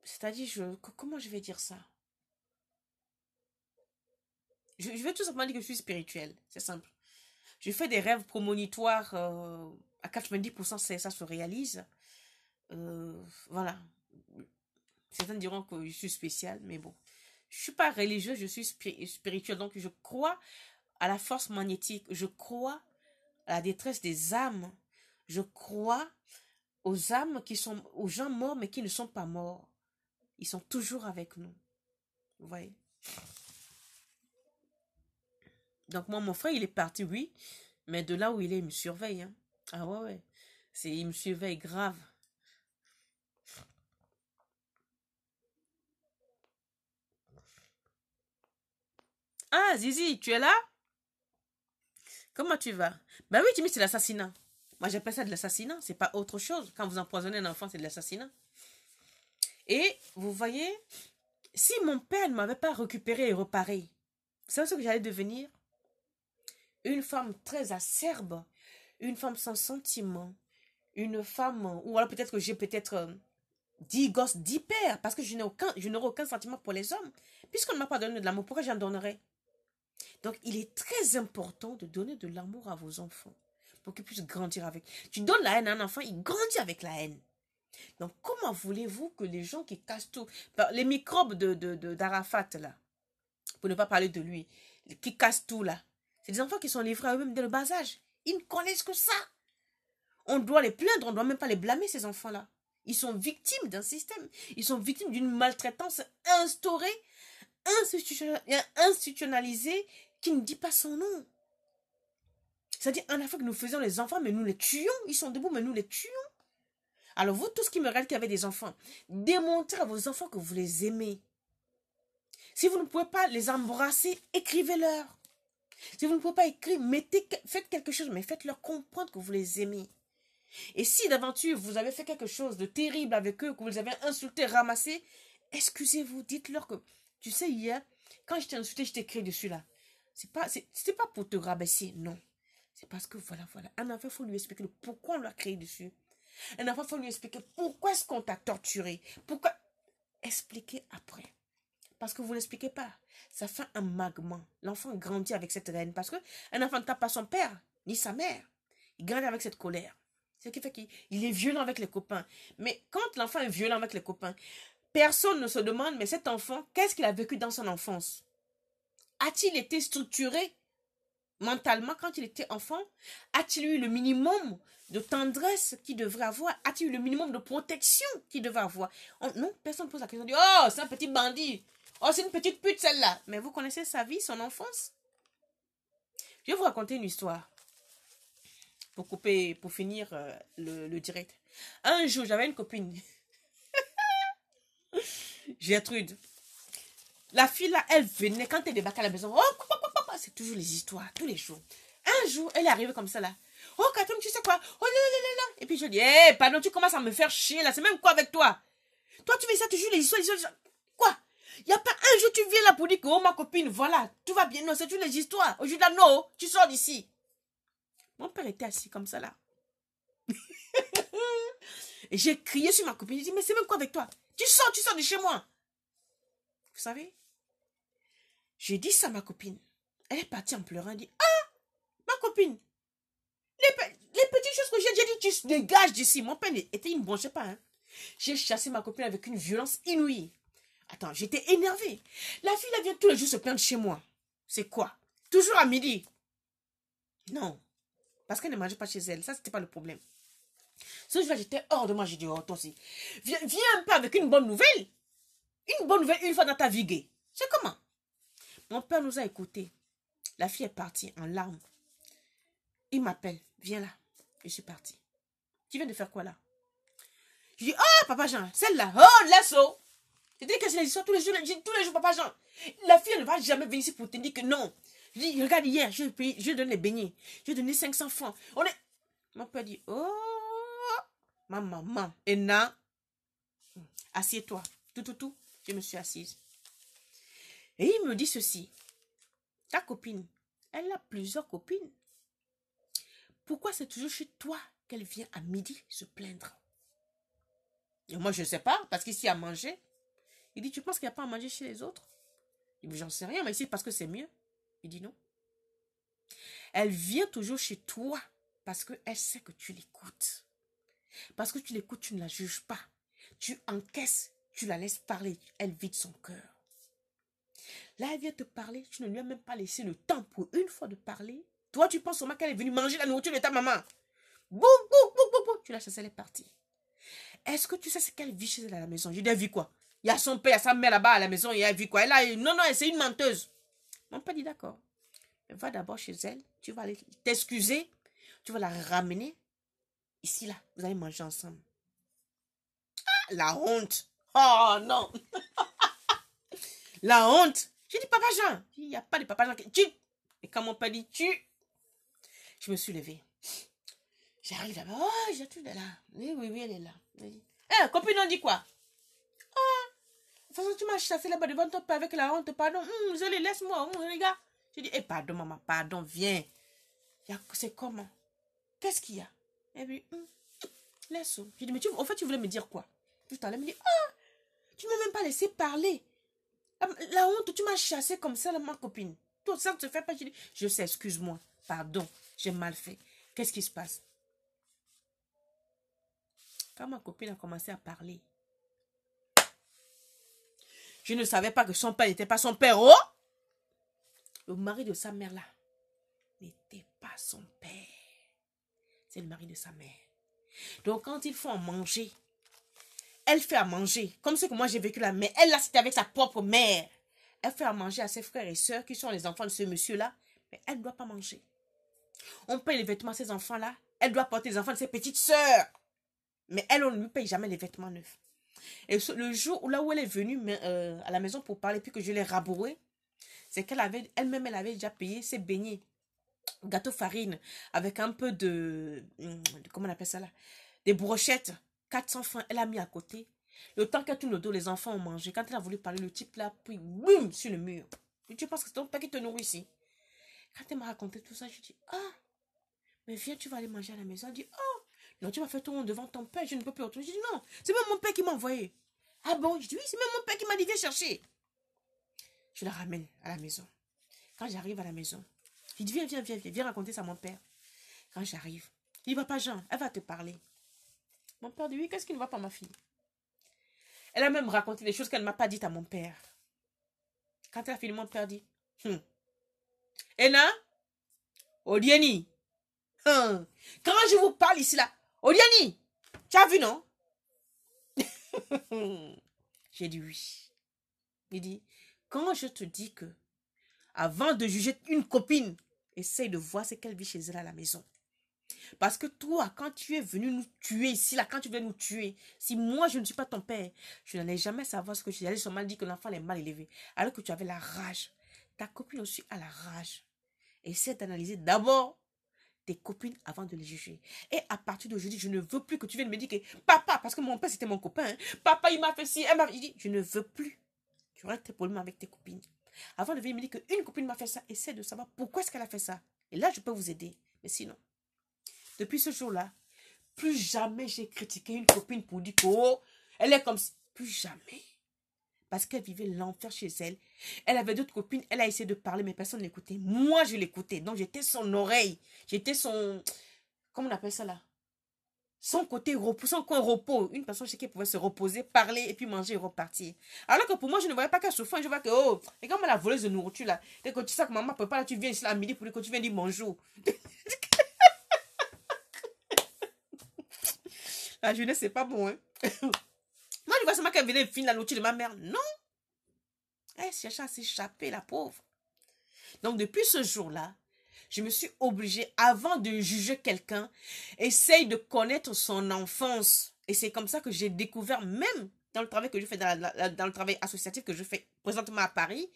C'est-à-dire, comment je vais dire ça? Je vais tout simplement dire que je suis spirituelle. C'est simple. Je fais des rêves prémonitoires. À 90%, ça se réalise. Voilà. Certains diront que je suis spéciale, mais bon. Je ne suis pas religieuse, je suis spirituelle. Donc, je crois à la force magnétique. Je crois à la détresse des âmes. Je crois aux âmes aux gens morts, mais qui ne sont pas morts. Ils sont toujours avec nous. Vous voyez? Donc, moi, mon frère, il est parti, oui. Mais de là où il est, il me surveille. Hein. Ah ouais, ouais. Il me surveille grave. Ah, Zizi, tu es là? Comment tu vas? Ben oui, tu me dis c'est l'assassinat. Moi, j'appelle ça de l'assassinat. C'est pas autre chose. Quand vous empoisonnez un enfant, c'est de l'assassinat. Et vous voyez, si mon père ne m'avait pas récupéré et reparé, vous savez ce que j'allais devenir? Une femme très acerbe, une femme sans sentiment, une femme, ou alors peut-être que j'ai 10 gosses, 10 pères, parce que je n'aurai aucun sentiment pour les hommes. Puisqu'on ne m'a pas donné de l'amour, pourquoi j'en donnerais? Donc, il est très important de donner de l'amour à vos enfants pour qu'ils puissent grandir avec. Tu donnes la haine à un enfant, il grandit avec la haine. Donc, comment voulez-vous que les gens qui cassent tout, les microbes d'Arafat, là, pour ne pas parler de lui, qui cassent tout, là, c'est des enfants qui sont livrés à eux-mêmes dès le bas âge. Ils ne connaissent que ça. On doit les plaindre, on ne doit même pas les blâmer, ces enfants-là. Ils sont victimes d'un système. Ils sont victimes d'une maltraitance instaurée, institutionnalisée, qui ne dit pas son nom. C'est-à-dire, en Afrique, nous faisions les enfants, mais nous les tuions. Ils sont debout, mais nous les tuions. Alors, vous, tous qui me regardez qui avez des enfants, démontrez à vos enfants que vous les aimez. Si vous ne pouvez pas les embrasser, écrivez-leur. Si vous ne pouvez pas écrire, faites quelque chose, mais faites-leur comprendre que vous les aimez. Et si d'aventure, vous avez fait quelque chose de terrible avec eux, que vous les avez insultés, ramassés, excusez-vous, dites-leur que, tu sais, hier, quand je t'ai insulté, je t'ai écrit dessus là. C'était pas pour te rabaisser, non. C'est parce que, voilà. Un enfant, il faut lui expliquer pourquoi on l'a créé dessus. Un enfant, il faut lui expliquer pourquoi est-ce qu'on t'a torturé. Pourquoi. Expliquez après. Parce que vous n'expliquez pas. Ça fait un magma. L'enfant grandit avec cette haine. Parce qu'un enfant ne tape pas son père, ni sa mère. Il grandit avec cette colère. Ce qui fait qu'il est violent avec les copains. Mais quand l'enfant est violent avec les copains, personne ne se demande, mais cet enfant, qu'est-ce qu'il a vécu dans son enfance? A-t-il été structuré mentalement quand il était enfant? A-t-il eu le minimum de tendresse qu'il devrait avoir? A-t-il eu le minimum de protection qu'il devrait avoir? Non, personne ne pose la question. On dit, oh, c'est un petit bandit. Oh, c'est une petite pute celle-là. Mais vous connaissez sa vie, son enfance? Je vais vous raconter une histoire. Pour finir le direct. Un jour, j'avais une copine. Gertrude. La fille là, elle venait quand elle débarquait à la maison. Oh, c'est toujours les histoires, tous les jours. Un jour, elle est arrivée comme ça là. Oh, Catherine, tu sais quoi? Oh, là, là, là, là. Et puis je dis, hé, pardon, tu commences à me faire chier là. C'est même quoi avec toi? Toi, tu fais ça toujours les histoires, les histoires. Quoi? Il n'y a pas un jour, tu viens là pour dire que, oh, ma copine, voilà, tout va bien. Non, c'est toujours les histoires. Aujourd'hui, là, non, tu sors d'ici. Mon père était assis comme ça là. Et j'ai crié sur ma copine. J'ai dit, mais c'est même quoi avec toi? Tu sors de chez moi. Vous savez? J'ai dit ça à ma copine. Elle est partie en pleurant. Elle dit, ah, ma copine, les petites choses que j'ai dit, tu dégages d'ici. Mon père était, il ne bronchait pas. Hein. J'ai chassé ma copine avec une violence inouïe. Attends, j'étais énervée. La fille, elle vient tous les jours se plaindre chez moi. C'est quoi? Toujours à midi. Non. Parce qu'elle ne mangeait pas chez elle. Ça, c'était pas le problème. Ce jour-là, j'étais hors de moi. J'ai dit, oh, toi aussi. Viens un peu avec une bonne nouvelle. Une bonne nouvelle une fois dans ta vie gay. C'est comment? Mon père nous a écoutés. La fille est partie en larmes. Il m'appelle. Viens là. Je suis partie. Tu viens de faire quoi là? Je dis, oh, papa Jean, celle-là. Oh, laisse-o. Je dis que c'est l'histoire tous les jours, papa Jean. La fille, elle ne va jamais venir ici pour te dire que non. Je dis, regarde, hier, je donne les beignets. Je donné 500 francs. Mon père dit, oh, ma maman. Et là, assieds-toi. Tout. Je me suis assise. Et il me dit ceci. Ta copine, elle a plusieurs copines. Pourquoi c'est toujours chez toi qu'elle vient à midi se plaindre? Et moi, je ne sais pas, parce qu'ici, à manger. Il dit, tu penses qu'il n'y a pas à manger chez les autres? Je dis, j'en sais rien, mais ici, parce que c'est mieux. Il dit non. Elle vient toujours chez toi parce qu'elle sait que tu l'écoutes. Parce que tu l'écoutes, tu ne la juges pas. Tu encaisses, tu la laisses parler. Elle vide son cœur. Là, elle vient te parler. Tu ne lui as même pas laissé le temps pour une fois de parler. Toi, tu penses sûrement qu'elle est venue manger la nourriture de ta maman. Boum. Tu l'as chassée, elle est partie. Est-ce que tu sais ce qu'elle vit chez elle à la maison? Je dis, elle vit quoi? Il y a son père, il y a sa mère là-bas à la maison, et elle vit quoi? Non, c'est une menteuse. Mon père dit, d'accord. Va d'abord chez elle, tu vas aller t'excuser, tu vas la ramener. Ici, là, vous allez manger ensemble. Ah, la honte. Oh, non. La honte. J'ai dit, papa Jean. Il n'y a pas de papa Jean. Et quand mon père dit, je me suis levée. J'arrive là-bas. Oh, Gertrude est là. Oui, elle est là. Eh, copine, on dit quoi? Ah, de toute façon, tu m'as chassé là-bas devant ton père avec la honte. Pardon. Désolé, laisse-moi. Regarde. J'ai dit, pardon, maman, pardon, viens. C'est comment? Qu'est-ce qu'il y a? Et puis, laisse. J'ai dit, mais en fait, tu voulais me dire quoi? Tout à l'heure, elle me dit, tu ne m'as même pas laissé parler. La honte, tu m'as chassé comme ça, là, ma copine. Tout ça ne se fait pas. J'ai dit, je sais, excuse-moi. Pardon, j'ai mal fait. Qu'est-ce qui se passe? Quand ma copine a commencé à parler, je ne savais pas que son père n'était pas son père. Oh! Le mari de sa mère là n'était pas son père. C'est le mari de sa mère. Donc quand ils font à manger, elle fait à manger. Comme ce que moi j'ai vécu là. Mais elle là c'était avec sa propre mère. Elle fait à manger à ses frères et sœurs qui sont les enfants de ce monsieur là. Mais elle ne doit pas manger. On paye les vêtements à ces enfants là. Elle doit porter les enfants de ses petites sœurs. Mais elle, on ne lui paye jamais les vêtements neufs. Et le jour où elle est venue à la maison pour parler, puis que je l'ai rabourée, c'est qu'elle avait, elle-même, elle avait déjà payé ses beignets, gâteau farine, avec un peu comment on appelle ça là, des brochettes, 400 francs, elle a mis à côté. Le temps qu'elle tourne le dos, les enfants ont mangé. Quand elle a voulu parler, le type là, puis boum, sur le mur. Et tu penses que c'est ton père qui te nourrit ici? Quand elle m'a raconté tout ça, je dis, mais viens, tu vas aller manger à la maison. Elle dit, non, tu vas faire ton devant ton père, je ne peux plus retourner. Je dis, non, c'est même mon père qui m'a envoyé. Ah bon? Je dis, oui, c'est même mon père qui m'a dit, viens chercher. Je la ramène à la maison. Quand j'arrive à la maison, je dis, viens raconter ça à mon père. Quand j'arrive, il ne va pas, Jean, elle va te parler. Mon père dit, oui, qu'est-ce qui ne va pas, ma fille? Elle a même raconté des choses qu'elle ne m'a pas dites à mon père. Quand elle a fini, mon père dit, Ena, Odieni, quand je vous parle ici, là, Odieni, tu as vu, non? J'ai dit oui. Il dit, quand je te dis que, avant de juger une copine, essaye de voir ce qu'elle vit chez elle à la maison. Parce que toi, quand tu es venu nous tuer ici, là, quand tu viens nous tuer, si moi je ne suis pas ton père, je n'allais jamais savoir ce que tu dis. J'allais seulement dire que l'enfant est mal élevé. Alors que tu avais la rage. Ta copine aussi a la rage. Essaie d'analyser d'abord tes copines avant de les juger. Et à partir d'aujourd'hui, je ne veux plus que tu viennes me dire que papa, parce que mon père c'était mon copain, hein, papa il m'a fait ci, elle m'a dit, je ne veux plus. Tu règles tes problèmes avec tes copines. Avant de venir me dire qu'une copine m'a fait ça, essaie de savoir pourquoi est-ce qu'elle a fait ça. Et là, je peux vous aider. Mais sinon, depuis ce jour-là, plus jamais j'ai critiqué une copine pour dire que oh, elle est comme ça. Plus jamais. Parce qu'elle vivait l'enfer chez elle. Elle avait d'autres copines, elle a essayé de parler, mais personne ne l'écoutait. Moi, je l'écoutais. Donc, j'étais son oreille. J'étais son... Comment on appelle ça là? Son côté repos, son coin repos. Une personne chez qui elle pouvait se reposer, parler et puis manger et repartir. Alors que pour moi, je ne voyais pas qu'elle souffrait. Je vois que, oh, et comme la voleuse de nourriture là. Dès que tu sais que maman prépare, là, tu viens ici là à midi pour dire que tu viens dire bonjour. La jeunesse, c'est pas bon, hein. Moi, je vois seulement qu'elle venait finir la nourriture de ma mère. Non. Elle cherchait à s'échapper, la pauvre. Donc, depuis ce jour-là, je me suis obligée, avant de juger quelqu'un, essaye de connaître son enfance. Et c'est comme ça que j'ai découvert, même dans le travail que je fais, dans le travail associatif que je fais présentement à Paris,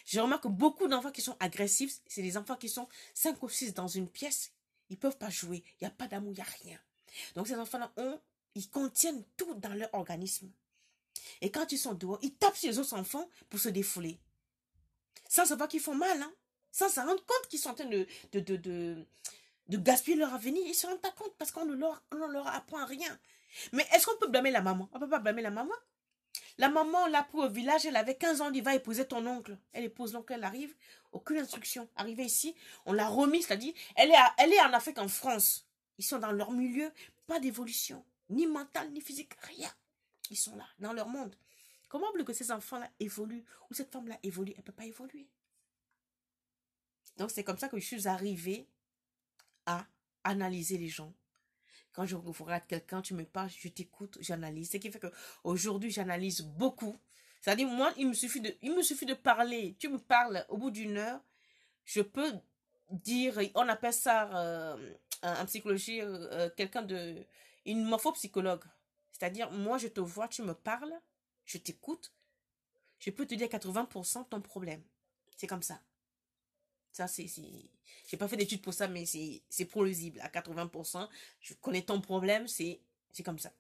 je remarque que beaucoup d'enfants qui sont agressifs, c'est des enfants qui sont 5 ou 6 dans une pièce. Ils ne peuvent pas jouer. Il n'y a pas d'amour, il n'y a rien. Donc, ces enfants-là, ils contiennent tout dans leur organisme. Et quand ils sont dehors, ils tapent sur les autres enfants pour se défouler. Sans savoir qu'ils font mal, hein. Sans se rendre compte qu'ils sont en train de gaspiller leur avenir. Ils ne se rendent pas compte parce qu'on ne leur apprend rien. Mais est-ce qu'on peut blâmer la maman? On ne peut pas blâmer la maman. La maman, là, pour au village, elle avait 15 ans, elle va épouser ton oncle. Elle épouse l'oncle, elle arrive. Aucune instruction. Arrivée ici, on l'a remise, c'est-à-dire, elle est en Afrique, en France. Ils sont dans leur milieu, pas d'évolution. Ni mentale, ni physique, rien. Ils sont là, dans leur monde. Comment voulez-vous que ces enfants-là évoluent? Ou cette femme-là évolue? Elle ne peut pas évoluer. Donc, c'est comme ça que je suis arrivée à analyser les gens. Quand je regarde quelqu'un, tu me parles, je t'écoute, j'analyse. Ce qui fait qu'aujourd'hui, j'analyse beaucoup. C'est-à-dire, moi, il me suffit de parler. Tu me parles, au bout d'une heure, je peux dire, on appelle ça en psychologie, une morphopsychologue. C'est-à-dire, moi, je te vois, tu me parles, je t'écoute, je peux te dire 80% ton problème. C'est comme ça. Ça, j'ai pas fait d'études pour ça, mais c'est plausible. À 80%, je connais ton problème, c'est comme ça.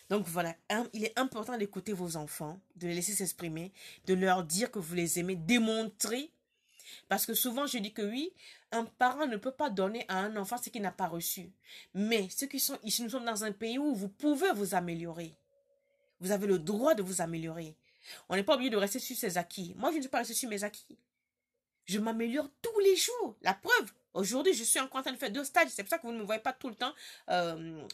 Donc voilà, il est important d'écouter vos enfants, de les laisser s'exprimer, de leur dire que vous les aimez, démontrer. Parce que souvent, je dis que oui, un parent ne peut pas donner à un enfant ce qu'il n'a pas reçu. Mais ceux qui sont ici, nous sommes dans un pays où vous pouvez vous améliorer. Vous avez le droit de vous améliorer. On n'est pas obligé de rester sur ses acquis. Moi, je ne suis pas restée sur mes acquis. Je m'améliore tous les jours. La preuve, aujourd'hui, je suis encore en train de faire 2 stages. C'est pour ça que vous ne me voyez pas tout le temps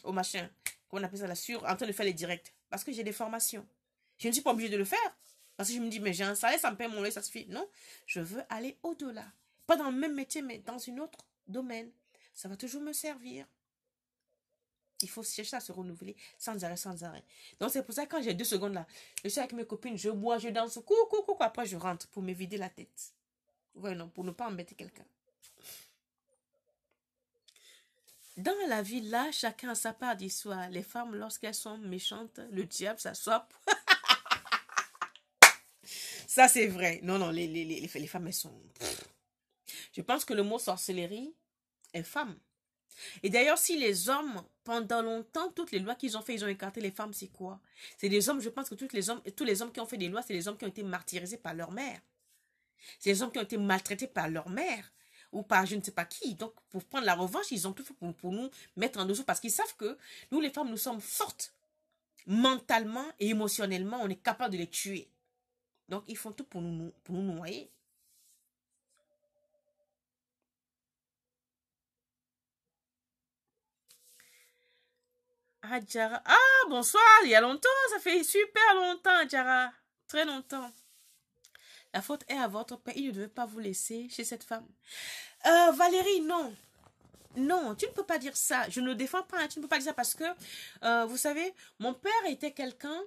au machin. Comment on appelle ça, en train de faire les directs. Parce que j'ai des formations. Je ne suis pas obligée de le faire. Parce que je me dis, mais j'ai un salaire, ça me paie mon loyer, ça suffit. Non, je veux aller au-delà. Pas dans le même métier, mais dans un autre domaine. Ça va toujours me servir. Il faut chercher à se renouveler sans arrêt, sans arrêt. Donc, c'est pour ça que quand j'ai 2 secondes là, je suis avec mes copines, je bois, je danse, coucou, après je rentre pour me vider la tête. Ouais, non, pour ne pas embêter quelqu'un. Dans la vie, là, chacun a sa part d'histoire. Les femmes, lorsqu'elles sont méchantes, le diable s'assoit. Ça, c'est vrai. Non, les femmes, elles sont... Je pense que le mot sorcellerie est femme. Et d'ailleurs, si les hommes, pendant longtemps, toutes les lois qu'ils ont fait, ils ont écarté les femmes, c'est quoi? C'est des hommes, je pense que tous les hommes qui ont fait des lois, c'est les hommes qui ont été martyrisés par leur mère. C'est les hommes qui ont été maltraités par leur mère ou par je ne sais pas qui. Donc, pour prendre la revanche, ils ont tout fait pour nous mettre en dessous parce qu'ils savent que nous, les femmes, nous sommes fortes. Mentalement et émotionnellement, on est capable de les tuer. Donc, ils font tout pour nous noyer. Ah, Jara. Ah, bonsoir, il y a longtemps, ça fait super longtemps, Jara. Très longtemps. La faute est à votre père, il ne devait pas vous laisser chez cette femme. Valérie, non. Non, tu ne peux pas dire ça. Je ne le défends pas, hein, tu ne peux pas dire ça parce que, vous savez, mon père était quelqu'un...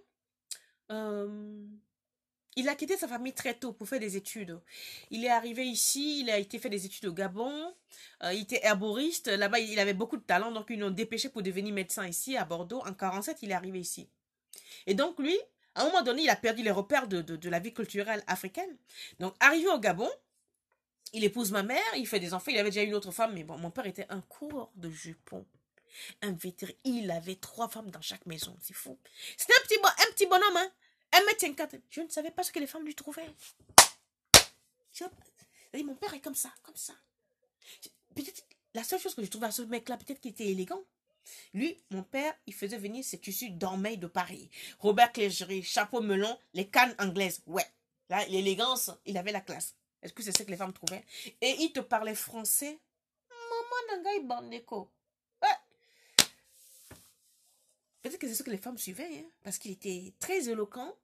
il a quitté sa famille très tôt pour faire des études. Il est arrivé ici, il a été faire des études au Gabon. Il était herboriste. Là-bas, il avait beaucoup de talent, donc ils l'ont dépêché pour devenir médecin ici à Bordeaux. En 47, il est arrivé ici. Et donc lui, à un moment donné, il a perdu les repères de la vie culturelle africaine. Donc arrivé au Gabon, il épouse ma mère, il fait des enfants. Il avait déjà une autre femme, mais bon, mon père était un coureur de jupons. Un vétérinaire. Il avait 3 femmes dans chaque maison. C'est fou. C'était un petit bonhomme, hein. 1,50 m. Je ne savais pas ce que les femmes lui trouvaient. Mon père est comme ça, comme ça. Peut-être la seule chose que je trouvais à ce mec-là, peut-être qu'il était élégant. Lui, mon père, il faisait venir ses tissus d'Ormeil de Paris. Robert Clergerie, chapeau melon, les cannes anglaises. Ouais. Là, l'élégance, il avait la classe. Est-ce que c'est ce que les femmes trouvaient? Et il te parlait français. Maman nangai bandeko. Ouais. Peut-être que c'est ce que les femmes suivaient, hein, parce qu'il était très éloquent,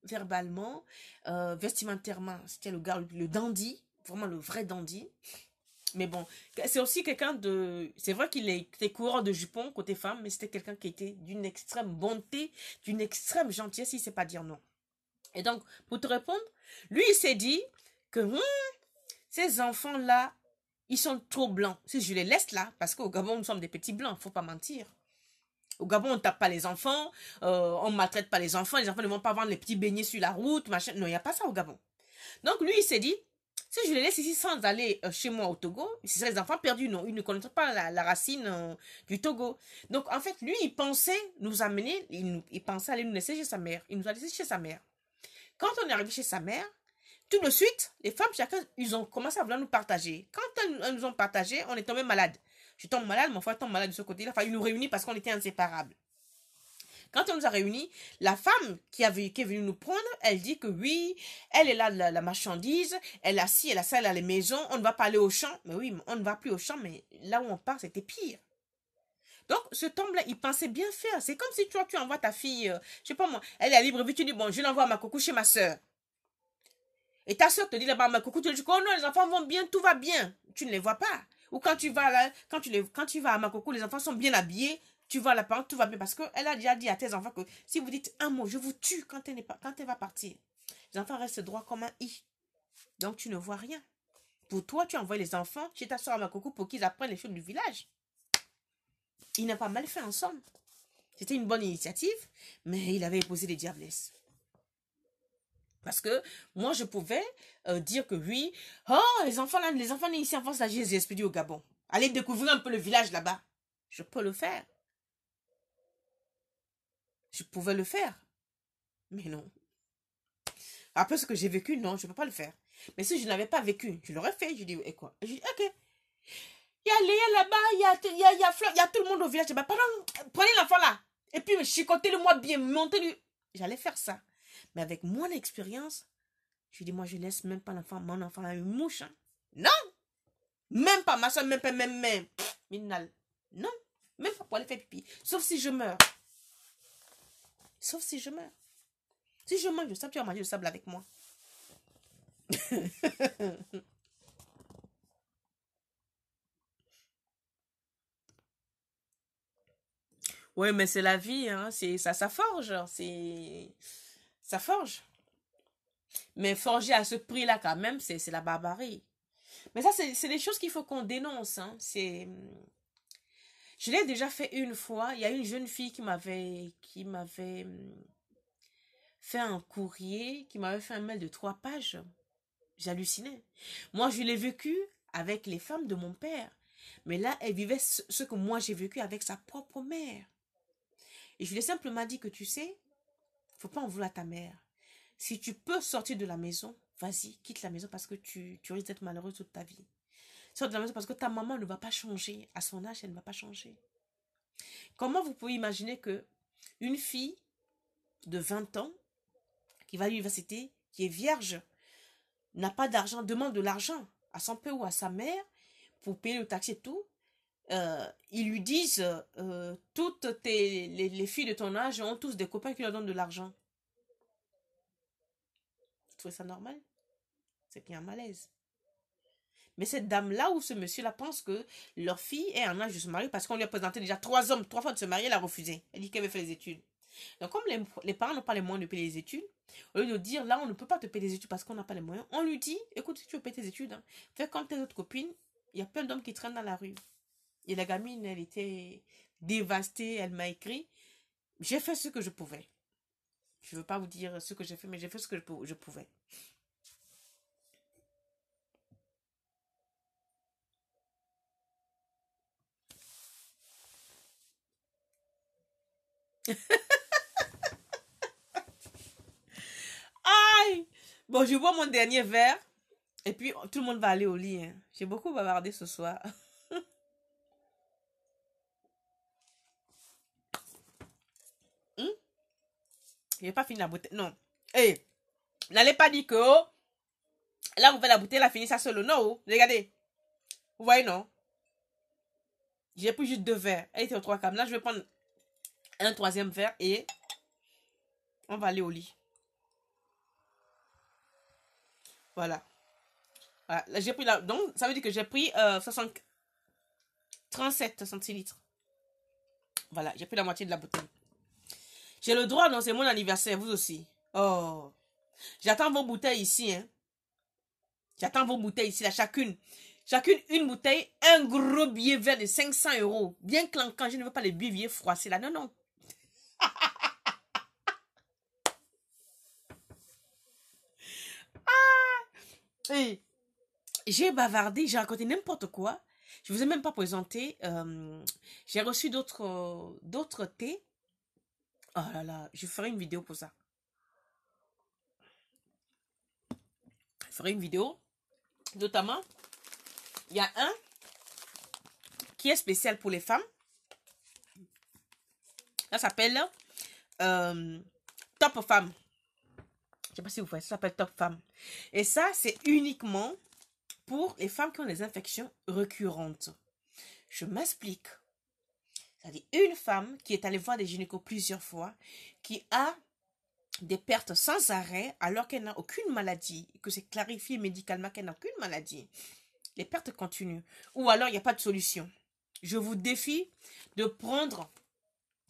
verbalement, vestimentairement. C'était le gars, le dandy, vraiment le vrai dandy. Mais bon, c'est aussi quelqu'un de... C'est vrai qu'il était coureur de jupons côté femme, mais c'était quelqu'un qui était d'une extrême bonté, d'une extrême gentillesse, il ne sait pas dire non. Et donc, pour te répondre, lui, il s'est dit que ces enfants-là, ils sont trop blancs. Si je les laisse là, parce qu'au Gabon, nous sommes des petits blancs, il ne faut pas mentir. Au Gabon, on ne tape pas les enfants, on ne maltraite pas les enfants ne vont pas vendre les petits beignets sur la route, machin. Non, il n'y a pas ça au Gabon. Donc lui, il s'est dit, si je les laisse ici sans aller chez moi au Togo, ce seraient les enfants perdus, non. Ils ne connaîtraient pas la racine du Togo. Donc en fait, lui, il pensait nous amener, il pensait aller nous laisser chez sa mère. Il nous a laissé chez sa mère. Quand on est arrivé chez sa mère, tout de suite, les femmes, chacun, ils ont commencé à vouloir nous partager. Quand elles nous ont partagé, on est tombé malade. Je tombe malade, mon frère tombe malade de ce côté-là. Enfin, il nous réunit parce qu'on était inséparables. Quand on nous a réunis, la femme qui est venue nous prendre, elle dit que oui, elle est là, la marchandise, elle a ci, elle a ça, elle a les maisons, on ne va pas aller au champ. Mais oui, on ne va plus au champ, mais là où on part, c'était pire. Donc, ce tombe-là, il pensait bien faire. C'est comme si toi, tu envoies ta fille, je sais pas moi, elle est à Libreville, tu dis, bon, je l'envoie à ma coucou chez ma soeur. Et ta soeur te dit là-bas, ma coucou, tu dis, oh non, les enfants vont bien, tout va bien. Tu ne les vois pas. Ou quand tu vas là, quand tu vas à ma coucou, les enfants sont bien habillés, tu vois la parole, tout va bien. Parce qu'elle a déjà dit à tes enfants que si vous dites un mot, je vous tue quand elle va partir. Les enfants restent droits comme un i. Donc tu ne vois rien. Pour toi, tu envoies les enfants chez ta soeur à ma coucou pour qu'ils apprennent les choses du village. Il n'a pas mal fait en somme. C'était une bonne initiative, mais il avait posé des diablesses. Parce que moi, je pouvais dire que oui, oh, les enfants nés ici en France, là, je les ai expédiés au Gabon. Allez découvrir un peu le village là-bas. Je peux le faire. Je pouvais le faire. Mais non. Après ce que j'ai vécu, non, je ne peux pas le faire. Mais si je n'avais pas vécu, je l'aurais fait. Je dis, et quoi? Je dis, ok. Il y a Léa là-bas, il y a Fleur, il y a tout le monde au village. Pardon, prenez l'enfant là. Et puis, chicotez-le-moi bien, montez-lui. J'allais faire ça. Mais avec mon expérience, je dis, moi, je laisse même pas mon enfant à une mouche. Hein. Non. Même pas ma soeur, même pas, même. Minal. Non. Même pas pour aller faire pipi. Sauf si je meurs. Sauf si je meurs. Si je mange le sable, tu vas manger le sable avec moi. Ouais, mais c'est la vie, hein. Ça forge. Ça forge. Mais forger à ce prix-là, quand même, c'est la barbarie. Mais ça, c'est des choses qu'il faut qu'on dénonce. Hein. Je l'ai déjà fait une fois. Il y a une jeune fille qui m'avait fait un courrier, qui m'avait fait un mail de 3 pages. J'hallucinais. Moi, je l'ai vécu avec les femmes de mon père. Mais là, elle vivait ce que moi j'ai vécu avec sa propre mère. Et je lui ai simplement dit que tu sais, faut pas en vouloir à ta mère. Si tu peux sortir de la maison, vas-y, quitte la maison parce que tu risques d'être malheureuse toute ta vie. Sors de la maison parce que ta maman ne va pas changer. À son âge, elle ne va pas changer. Comment vous pouvez imaginer que une fille de 20 ans qui va à l'université, qui est vierge, n'a pas d'argent, demande de l'argent à son père ou à sa mère pour payer le taxi et tout, ils lui disent toutes les filles de ton âge ont tous des copains qui leur donnent de l'argent. Tu trouves ça normal? C'est qu'il y a un malaise. Mais cette dame-là ou ce monsieur-là pense que leur fille est en âge de se marier parce qu'on lui a présenté déjà 3 hommes, 3 fois de se marier, elle a refusé. Elle dit qu'elle veut faire les études. Donc comme les parents n'ont pas les moyens de payer les études, au lieu de dire là on ne peut pas te payer les études parce qu'on n'a pas les moyens, on lui dit écoute si tu veux payer tes études, hein, fais comme tes autres copines, il y a plein d'hommes qui traînent dans la rue. Et la gamine, elle était dévastée, elle m'a écrit, j'ai fait ce que je pouvais. Je ne veux pas vous dire ce que j'ai fait, mais j'ai fait ce que je pouvais. Aïe! Bon, je bois mon dernier verre. Et puis, tout le monde va aller au lit. Hein. J'ai beaucoup bavardé ce soir. Je n'ai pas fini la bouteille. Non. Hey, n'allez pas dire que oh, là, vous faites la bouteille, elle a fini ça seule. Non, oh, regardez. Vous voyez, non? J'ai pris juste 2 verres. Elle était aux 3 quarts. Là, je vais prendre un 3e verre et on va aller au lit. Voilà. Voilà. Là, j'ai pris la... Donc, ça veut dire que j'ai pris 37 centilitres. Voilà, j'ai pris la moitié de la bouteille. J'ai le droit, non, c'est mon anniversaire, vous aussi. Oh. J'attends vos bouteilles ici, hein. J'attends vos bouteilles ici, là, chacune. Chacune, une bouteille, un gros billet vert de 500 €. Bien clanquant, je ne veux pas les billets froissés, là. Non, non. Hey, j'ai bavardé, j'ai raconté n'importe quoi. Je ne vous ai même pas présenté. J'ai reçu d'autres thés. Oh là là, je ferai une vidéo pour ça. Je ferai une vidéo. Notamment, il y a un qui est spécial pour les femmes. Ça s'appelle Top Femme. Je ne sais pas si vous voyez, ça s'appelle Top Femme. Et ça, c'est uniquement pour les femmes qui ont des infections récurrentes. Je m'explique. C'est-à-dire une femme qui est allée voir des gynécos plusieurs fois, qui a des pertes sans arrêt alors qu'elle n'a aucune maladie, et que c'est clarifié médicalement qu'elle n'a aucune maladie. Les pertes continuent. Ou alors il n'y a pas de solution. Je vous défie de prendre,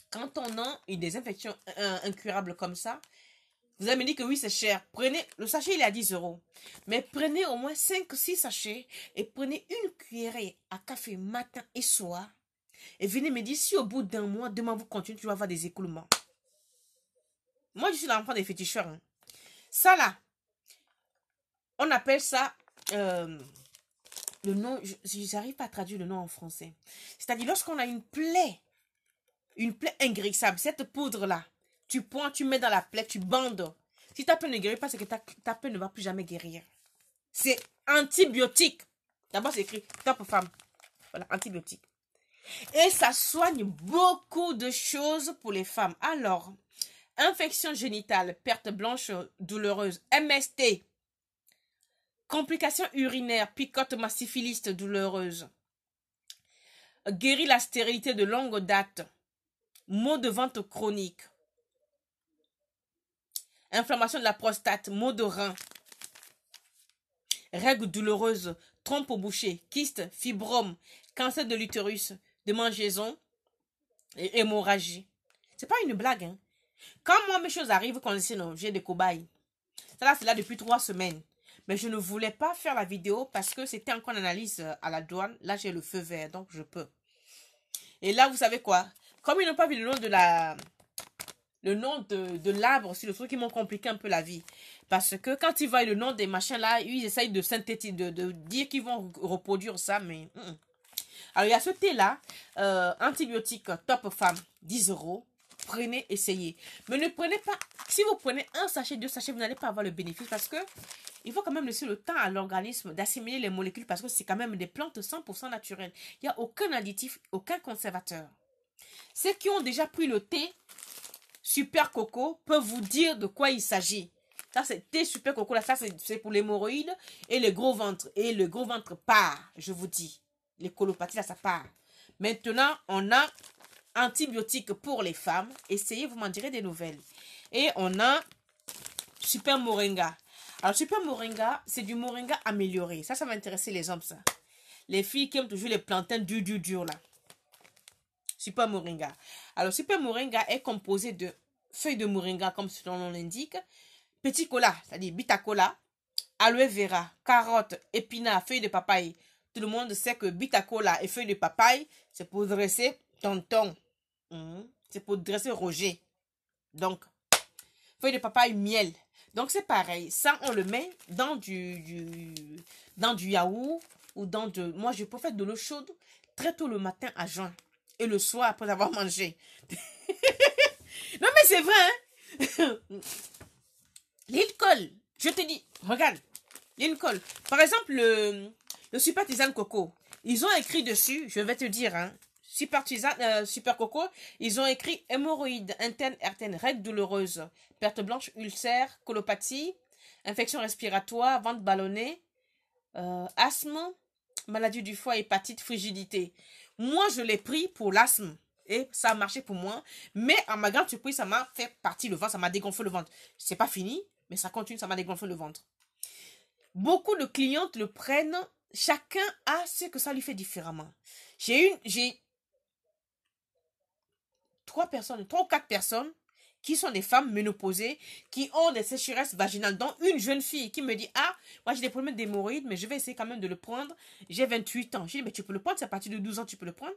quand on a des infections incurables comme ça, vous allez me dire que oui, c'est cher. Prenez, le sachet, il est à 10 €. Mais prenez au moins 5-6 sachets et prenez une cuillerée à café matin et soir. Et venez me dire si au bout d'un mois, 2 mois, vous continuez, tu vas avoir des écoulements. Moi, je suis l'enfant des féticheurs. Hein. Ça, là, on appelle ça... le nom, je n'arrive pas à traduire le nom en français. C'est-à-dire, lorsqu'on a une plaie inguérissable, cette poudre-là, tu prends, tu mets dans la plaie, tu bandes. Si ta plaie ne guérit pas, c'est que ta plaie ne va plus jamais guérir. C'est antibiotique. D'abord, c'est écrit Top Femme. Voilà, antibiotique. Et ça soigne beaucoup de choses pour les femmes. Alors, infection génitale, perte blanche douloureuse, MST, complications urinaires, picotement, syphilis douloureuse, guérit la stérilité de longue date, maux de ventre chronique, inflammation de la prostate, maux de rein, règles douloureuses, trompe au boucher, kyste, fibrome, cancer de l'utérus, de mangeaison et hémorragie. C'est pas une blague, hein. Quand moi mes choses arrivent, quand j'ai des cobayes. Ça là, c'est là depuis 3 semaines. Mais je ne voulais pas faire la vidéo parce que c'était encore en analyse à la douane. Là, j'ai le feu vert, donc je peux. Et là, vous savez quoi? Comme ils n'ont pas vu le nom de l'arbre sur le truc, ils m'ont compliqué un peu la vie. Parce que quand ils voient le nom des machins là, ils essayent de synthétiser, de dire qu'ils vont reproduire ça, mais... Alors, il y a ce thé-là, antibiotique Top Femme, 10 €. Prenez, essayez. Mais ne prenez pas... Si vous prenez un sachet, 2 sachets, vous n'allez pas avoir le bénéfice parce que il faut quand même laisser le temps à l'organisme d'assimiler les molécules parce que c'est quand même des plantes 100% naturelles. Il n'y a aucun additif, aucun conservateur. Ceux qui ont déjà pris le thé Super Coco peuvent vous dire de quoi il s'agit. Ça, c'est thé super coco. Là, ça, c'est pour l'hémorroïde et le gros ventre. Et le gros ventre part, je vous dis. Les colopathies, là, ça part. Maintenant, on a antibiotiques pour les femmes. Essayez, vous m'en direz des nouvelles. Et on a super moringa. Alors, super moringa, c'est du moringa amélioré. Ça va intéresser les hommes, ça. Les filles qui aiment toujours les plantains dur, là. Super moringa. Alors, super moringa est composé de feuilles de moringa, comme son nom l'indique. Petit cola, c'est-à-dire bita cola, aloe vera, carotte, épinards, feuilles de papaye. Tout le monde sait que bita cola et feuilles de papaye, c'est pour dresser tonton. C'est pour dresser Roger. Donc, feuilles de papaye, miel. Donc, c'est pareil. Ça, on le met dans dans du yaourt ou dans de... Moi, je préfère de l'eau chaude très tôt le matin à jeun. Et le soir, après avoir mangé. Non, mais c'est vrai, hein? L'alcool, je te dis, regarde, l'alcool. Par exemple, le super tisane coco. Ils ont écrit dessus, je vais te dire, hein, super tisane, super coco, ils ont écrit hémorroïdes internes, RTN, règles douloureuses, perte blanche, ulcère, colopathie, infection respiratoire, ventre ballonné, asthme, maladie du foie, hépatite, frigidité. Moi, je l'ai pris pour l'asthme. Et ça a marché pour moi. Mais à ma grande surprise, ça m'a fait partir le ventre. Ça m'a dégonflé le ventre. C'est pas fini, mais ça continue. Ça m'a dégonflé le ventre. Beaucoup de clientes le prennent. Chacun a ce que ça lui fait différemment. J'ai 3 ou 4 personnes qui sont des femmes ménopausées, qui ont des sécheresses vaginales, dont une jeune fille qui me dit, ah, moi j'ai des problèmes d'hémorroïdes, mais je vais essayer quand même de le prendre. J'ai 28 ans. J'ai dit, mais tu peux le prendre, c'est à partir de 12 ans, tu peux le prendre.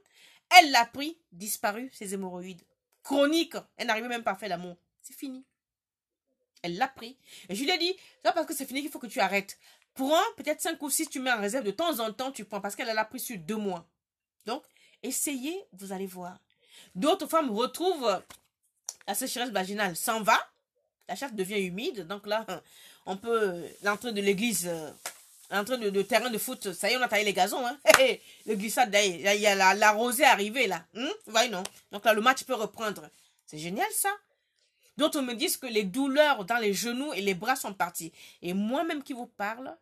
Elle l'a pris, disparu, ses hémorroïdes. Chronique, elle n'arrivait même pas à faire l'amour. C'est fini. Elle l'a pris. Et je lui ai dit, c'est pas parce que c'est fini qu'il faut que tu arrêtes. Prends, peut-être 5 ou 6, tu mets en réserve, de temps en temps, tu prends, parce qu'elle l'a pris sur 2 mois. Donc, essayez, vous allez voir. D'autres femmes retrouvent la sécheresse vaginale, s'en va, la chatte devient humide, donc là, on peut, l'entrée de l'église, l'entrée de terrain de foot, ça y est, on a taillé les gazons, hein. Le glissade, il y a la rosée arrivée, là. Vous voyez, non? Donc là, le match peut reprendre. C'est génial, ça. D'autres me disent que les douleurs dans les genoux et les bras sont parties. Et moi-même qui vous parle,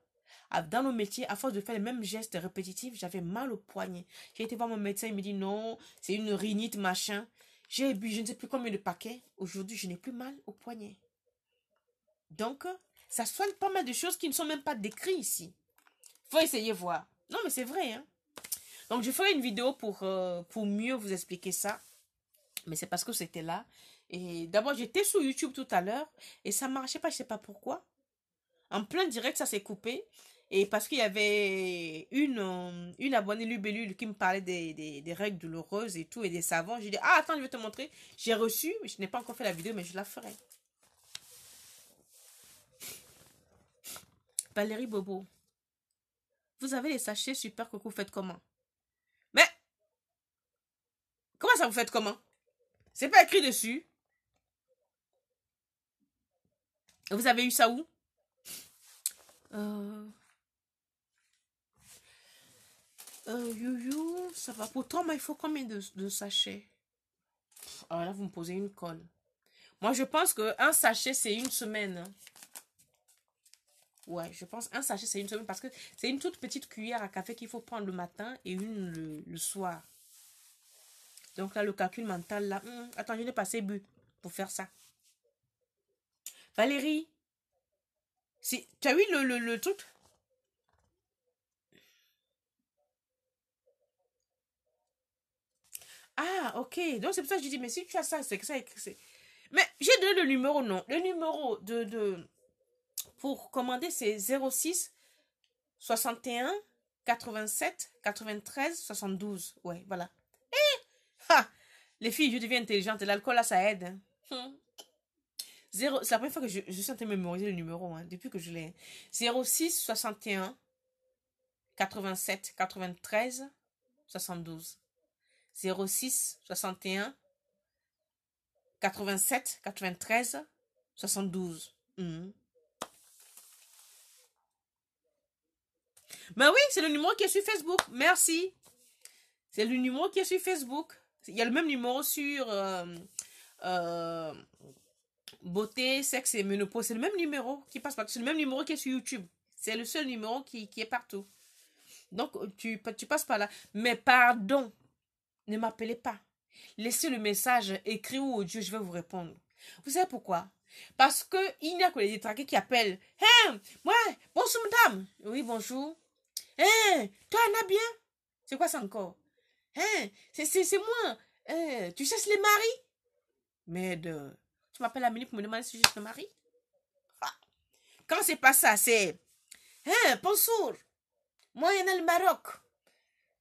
dans nos métiers, à force de faire les mêmes gestes répétitifs, j'avais mal au poignet. J'ai été voir mon médecin, il me dit non, c'est une rhinite, machin. J'ai bu je ne sais plus combien de paquets. Aujourd'hui, je n'ai plus mal au poignet. Donc, ça soigne pas mal de choses qui ne sont même pas décrites ici. Faut essayer voir. Non, mais c'est vrai, hein. Donc, je ferai une vidéo pour mieux vous expliquer ça. Mais c'est parce que c'était là. Et d'abord, j'étais sur YouTube tout à l'heure. Et ça ne marchait pas, je ne sais pas pourquoi. En plein direct, ça s'est coupé. Et parce qu'il y avait une abonnée Lubellule qui me parlait des règles douloureuses et tout, et des savons. J'ai dit, ah, attends, je vais te montrer. J'ai reçu, mais je n'ai pas encore fait la vidéo, mais je la ferai. Valérie Bobo, vous avez les sachets super coco, faites comment? Mais, comment ça vous faites comment? C'est pas écrit dessus. Vous avez eu ça où? Ça va. Pourtant, mais il faut combien de sachets? Alors là, vous me posez une colle. Moi, je pense qu'un sachet, c'est une semaine. Ouais, je pense un sachet, c'est une semaine parce que c'est une toute petite cuillère à café qu'il faut prendre le matin et une le soir. Donc là, le calcul mental, là... attends, je n'ai pas assez bu pour faire ça. Valérie, tu as eu le truc? Ah, ok. Donc, c'est pour ça que je dis, mais si tu as ça, c'est que ça... Mais j'ai donné le numéro, non. Le numéro pour commander, c'est 06 61 87 93 72. Ouais, voilà. Les filles, je deviens intelligente. L'alcool, là, ça aide. C'est la première fois que je suis en train de mémoriser le numéro, hein, depuis que je l'ai. 06 61 87 93 72. 06 61 87 93 72. Ben oui, c'est le numéro qui est sur Facebook. Merci. C'est le numéro qui est sur Facebook. Il y a le même numéro sur beauté, sexe et ménopause. C'est le même numéro qui passe partout. C'est le même numéro qui est sur YouTube. C'est le seul numéro qui est partout. Donc, tu passes par là. Mais pardon, ne m'appelez pas. Laissez le message écrit ou audio, je vais vous répondre. Vous savez pourquoi? Parce que il n'y a que les détraqués qui appellent. Hein, moi, bonjour madame. Oui, bonjour. Hein, toi, Anna bien? C'est quoi ça encore? Hein, c'est moi. Hein, tu cherches les maris? Merde. Tu m'appelles Amélie pour me demander si je cherche le mari? Ah. Quand c'est pas ça, c'est... Hein, bonjour. Moi, il y en a le Maroc.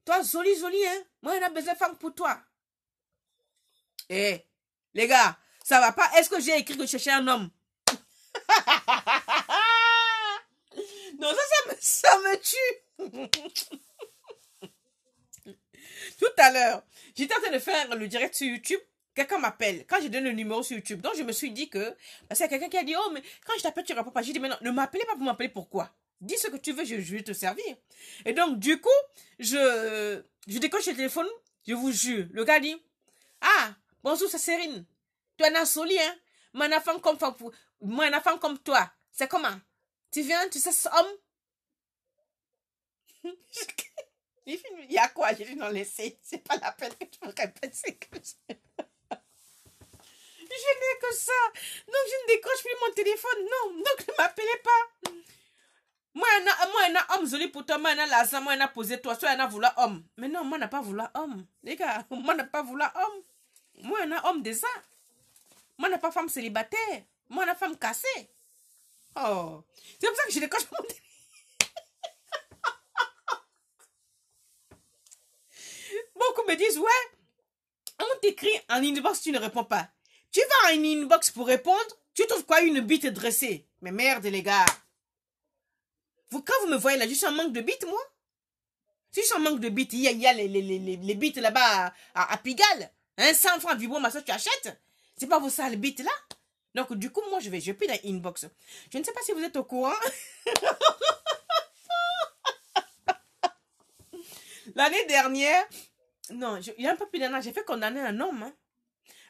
Toi, joli, hein? Moi, il y en a besoin de femmes pour toi. Eh, les gars, ça va pas? Est-ce que j'ai écrit que je cherchais un homme? Non, ça me tue. Tout à l'heure, j'étais en train de faire le direct sur YouTube. Quelqu'un m'appelle. Quand je donne le numéro sur YouTube, donc je me suis dit que... Parce qu'il y a quelqu'un qui a dit, oh, mais quand je t'appelle, tu ne réponds pas. J'ai dit, mais non, ne m'appelez pas pour m'appeler. Pourquoi? Dis ce que tu veux, je vais te servir. Et donc, du coup, je décoche le téléphone. Je vous jure. Le gars dit, ah, bonjour, c'est Cérine. Tu es un soli, hein? Moi, une femme comme toi. C'est comment? Tu viens, tu sais, ce homme? Il y a quoi? J'ai dit, non, laissez. C'est pas la peine que tu me répètes. C'est que je n'ai que ça. Donc, je ne décroche plus mon téléphone. Non, donc ne m'appelez pas. Moi, un homme joli pour toi. Moi, un l'argent. Moi, un posé toi. Soit un voulu homme. Mais non, moi, n'a pas voulu homme. Les gars, moi, n'a pas voulu homme. Moi, un homme déjà. Moi, n'a pas femme célibataire. Moi, une femme cassée. Oh. C'est pour ça que je décroche mon téléphone. Beaucoup me disent, ouais, on t'écrit en inbox, tu ne réponds pas. Tu vas en inbox pour répondre, tu trouves quoi, une bite dressée? Mais merde, les gars. Quand vous me voyez là, je suis en manque de bite, moi. Si je suis en manque de bite, il y a les bites là-bas à Pigalle. 100 francs vibro, ma soeur, tu achètes. C'est pas vos sales bites là. Donc, du coup, moi, je vais plus dans inbox. Je ne sais pas si vous êtes au courant. L'année dernière, non, il y a un peu plus d'un an, j'ai fait condamner un homme. Hein.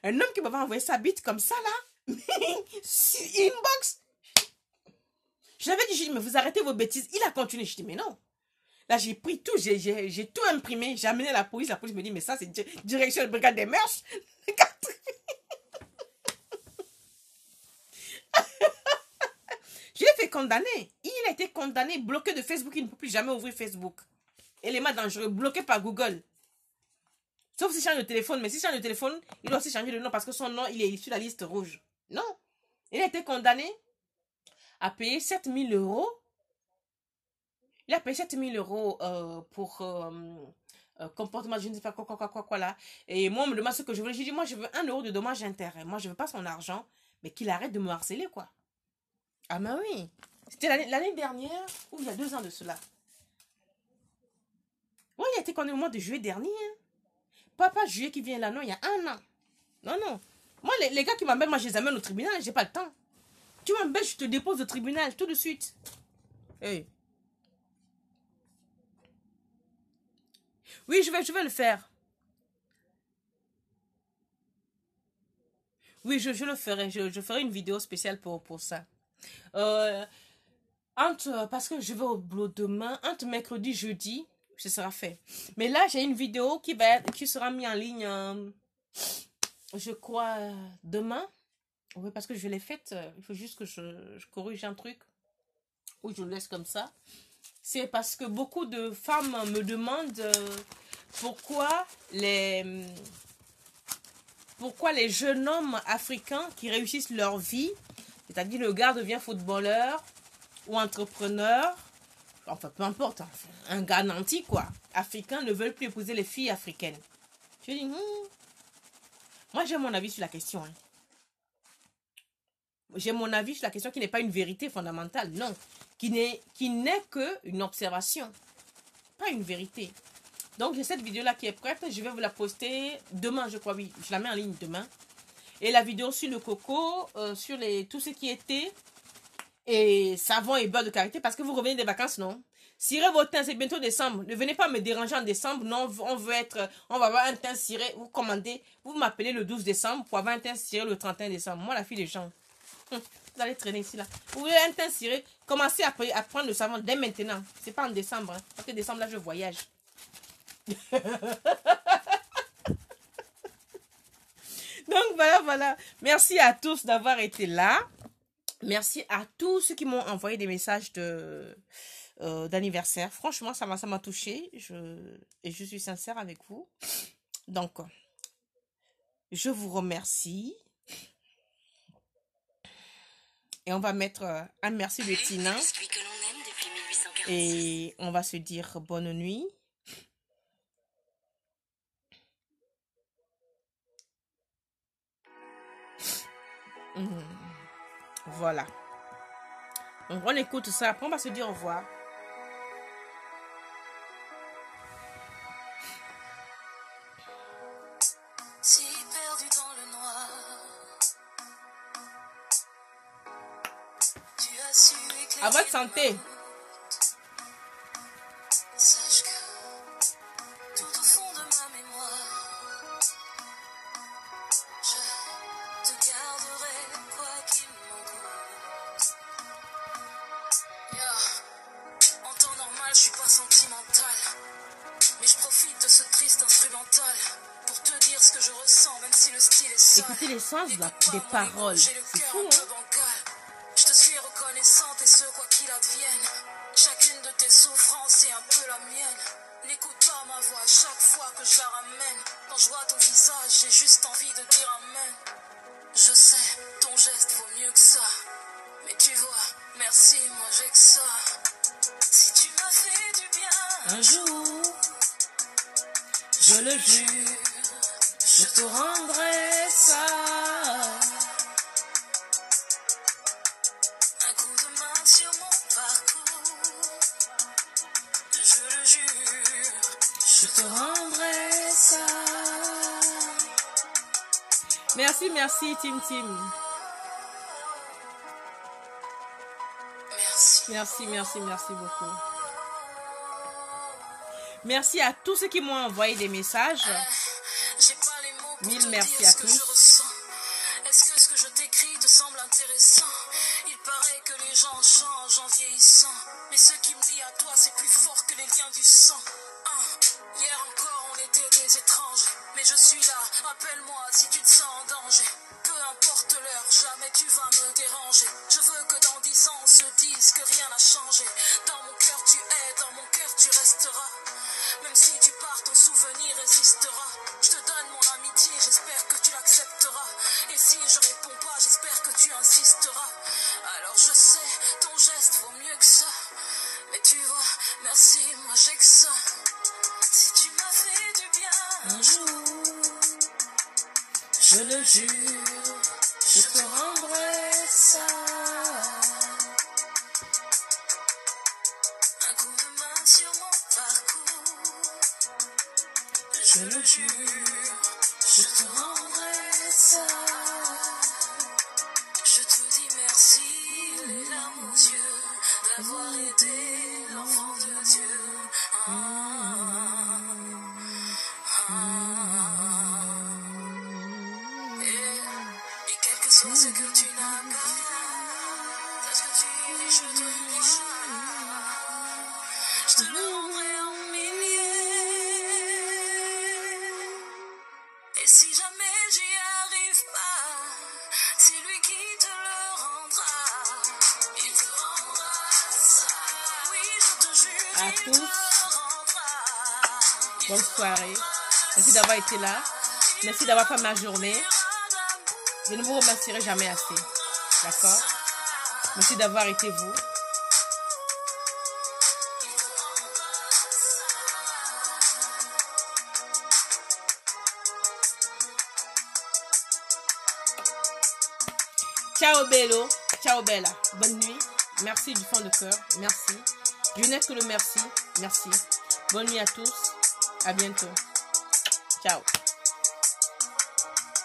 Un homme qui m'avait envoyé sa bite comme ça, là. Inbox. Je l'avais dit, mais vous arrêtez vos bêtises. Il a continué. Je dis, mais non. Là, j'ai pris tout, j'ai tout imprimé. J'ai amené la police me dit, mais ça, c'est direction de brigade des mœurs. Je l'ai fait condamner. Il a été condamné, bloqué de Facebook. Il ne peut plus jamais ouvrir Facebook. Élément dangereux, bloqué par Google. Sauf s'il change de téléphone. Mais s'il change de téléphone, il doit aussi changer de nom parce que son nom, il est sur la liste rouge. Non. Il a été condamné à payer 7 000 €. Il a payé 7 000 € pour comportement, je ne sais pas quoi là. Et moi, on me demande ce que je veux. J'ai dit, moi, je veux 1 € de dommage intérêt. Moi, je veux pas son argent, mais qu'il arrête de me harceler, quoi. Ah, mais oui. C'était l'année dernière, ou il y a 2 ans de cela. Oui, il a été condamné au mois de juillet dernier. Hein. Pas juillet qui vient là, non, il y a 1 an. Non, non. Moi, les gars qui m'embêtent, moi, je les amène au tribunal, j'ai pas le temps. Tu m'embêtes, je te dépose au tribunal tout de suite. Hey. Oui, je vais le faire. Oui, je le ferai. Je ferai une vidéo spéciale pour ça. Parce que je vais au boulot demain, entre mercredi, jeudi, ce sera fait. Mais là, j'ai une vidéo qui sera mise en ligne, je crois, demain. Oui, parce que je l'ai faite. Il faut juste que je corrige un truc. Ou je le laisse comme ça. C'est parce que beaucoup de femmes me demandent pourquoi les jeunes hommes africains qui réussissent leur vie, c'est-à-dire le gars devient footballeur ou entrepreneur, enfin peu importe, un gars nanti quoi, africain, ne veulent plus épouser les filles africaines. Je dis, moi j'ai mon avis sur la question. Hein. J'ai mon avis sur la question qui n'est pas une vérité fondamentale, non, qui n'est que une observation, pas une vérité. Donc j'ai cette vidéo là qui est prête, je vais vous la poster demain, je crois, oui, je la mets en ligne demain. Et la vidéo sur le coco, sur tout ce qui était et savon et beurre de karité, parce que vous revenez des vacances, non? Cirez vos teints, c'est bientôt décembre. Ne venez pas me déranger en décembre. Non, on va avoir un teint ciré. Vous commandez, vous m'appelez le 12 décembre pour avoir un teint ciré le 31 décembre. Moi, la fille des gens. Vous allez traîner ici, là. Vous voulez un teint ciré, commencez à prendre le savon dès maintenant. C'est pas en décembre. Hein. Parce que décembre, là, je voyage. Donc, voilà. Merci à tous d'avoir été là. Merci à tous ceux qui m'ont envoyé des messages d'anniversaire. Franchement, ça m'a touché. Et je suis sincère avec vous. Donc, je vous remercie. Et on va mettre un merci de Tina. Et on va se dire bonne nuit. Voilà. Donc on écoute ça. Après on va se dire au revoir. Si perdu dans le noir, tu as su éclairer. À votre santé. Sache que tout au fond de ma mémoire, je te garderai quoi qu'il m'en coûte. En temps normal, je suis pas sentimental, mais je profite de ce triste instrumental pour te dire ce que je ressens, même si le style est sale. Écoutez les sens des paroles. C'est fou, hein? Je te suis reconnaissante et ce quoi qu'il advienne. Chacune de tes souffrances est un peu la mienne. N'écoute pas ma voix chaque fois que je la ramène. Quand je vois ton visage, j'ai juste envie de dire amen. Je sais, ton geste vaut mieux que ça. Mais tu vois, merci, moi j'ai que ça. Si tu m'as fait du bien un jour, je le jure, je te rendrai ça. Un coup de main sur mon parcours, je le jure, Je te rendrai ça. Merci, Tim. Merci beaucoup. Merci à tous ceux qui m'ont envoyé des messages. J'ai pas les mots pour Mille te merci dire à ce que tous. je ressens. Est-ce que ce que je t'écris te semble intéressant? Il paraît que les gens changent en vieillissant, mais ce qui me lie à toi c'est plus fort que les liens du sang. Hier encore on était des étrangers, mais je suis là, appelle-moi si tu te sens en danger. Peu importe l'heure, jamais tu vas me déranger. Je veux que dans 10 ans on se dise que rien n'a changé. Dans mon cœur tu es, dans mon cœur tu resteras. Même si tu pars, ton souvenir résistera. Je te donne mon amitié, j'espère que tu l'accepteras. Et si je réponds pas, j'espère que tu insisteras. Alors je sais, ton geste vaut mieux que ça. Mais tu vois, merci, moi j'ai que ça. Si tu m'as fait du bien Un jour, je le jure, je te rendrai ça. un coup de main sur mon parcours, je le jure, Je te rendrai ça. je te dis merci, les larmes aux yeux, d'avoir été l'enfant de Dieu. Et quel que soit ce que tu n'as pas, parce que tu dis je te vois, je te le rendrai en milliers. Et si jamais j'y arrive pas, c'est lui qui te le rendra. Il te rendra ça. Oui, je te jure, À il te tous. le rendra. Bonne soirée. Merci d'avoir été là. Merci d'avoir fait ma journée. Je ne vous remercierai jamais assez. D'accord? Merci d'avoir été vous. Ciao bello, ciao bella. Bonne nuit. Merci du fond de cœur. Merci. Je n'ai que le merci. Merci. Bonne nuit à tous. À bientôt. Ciao.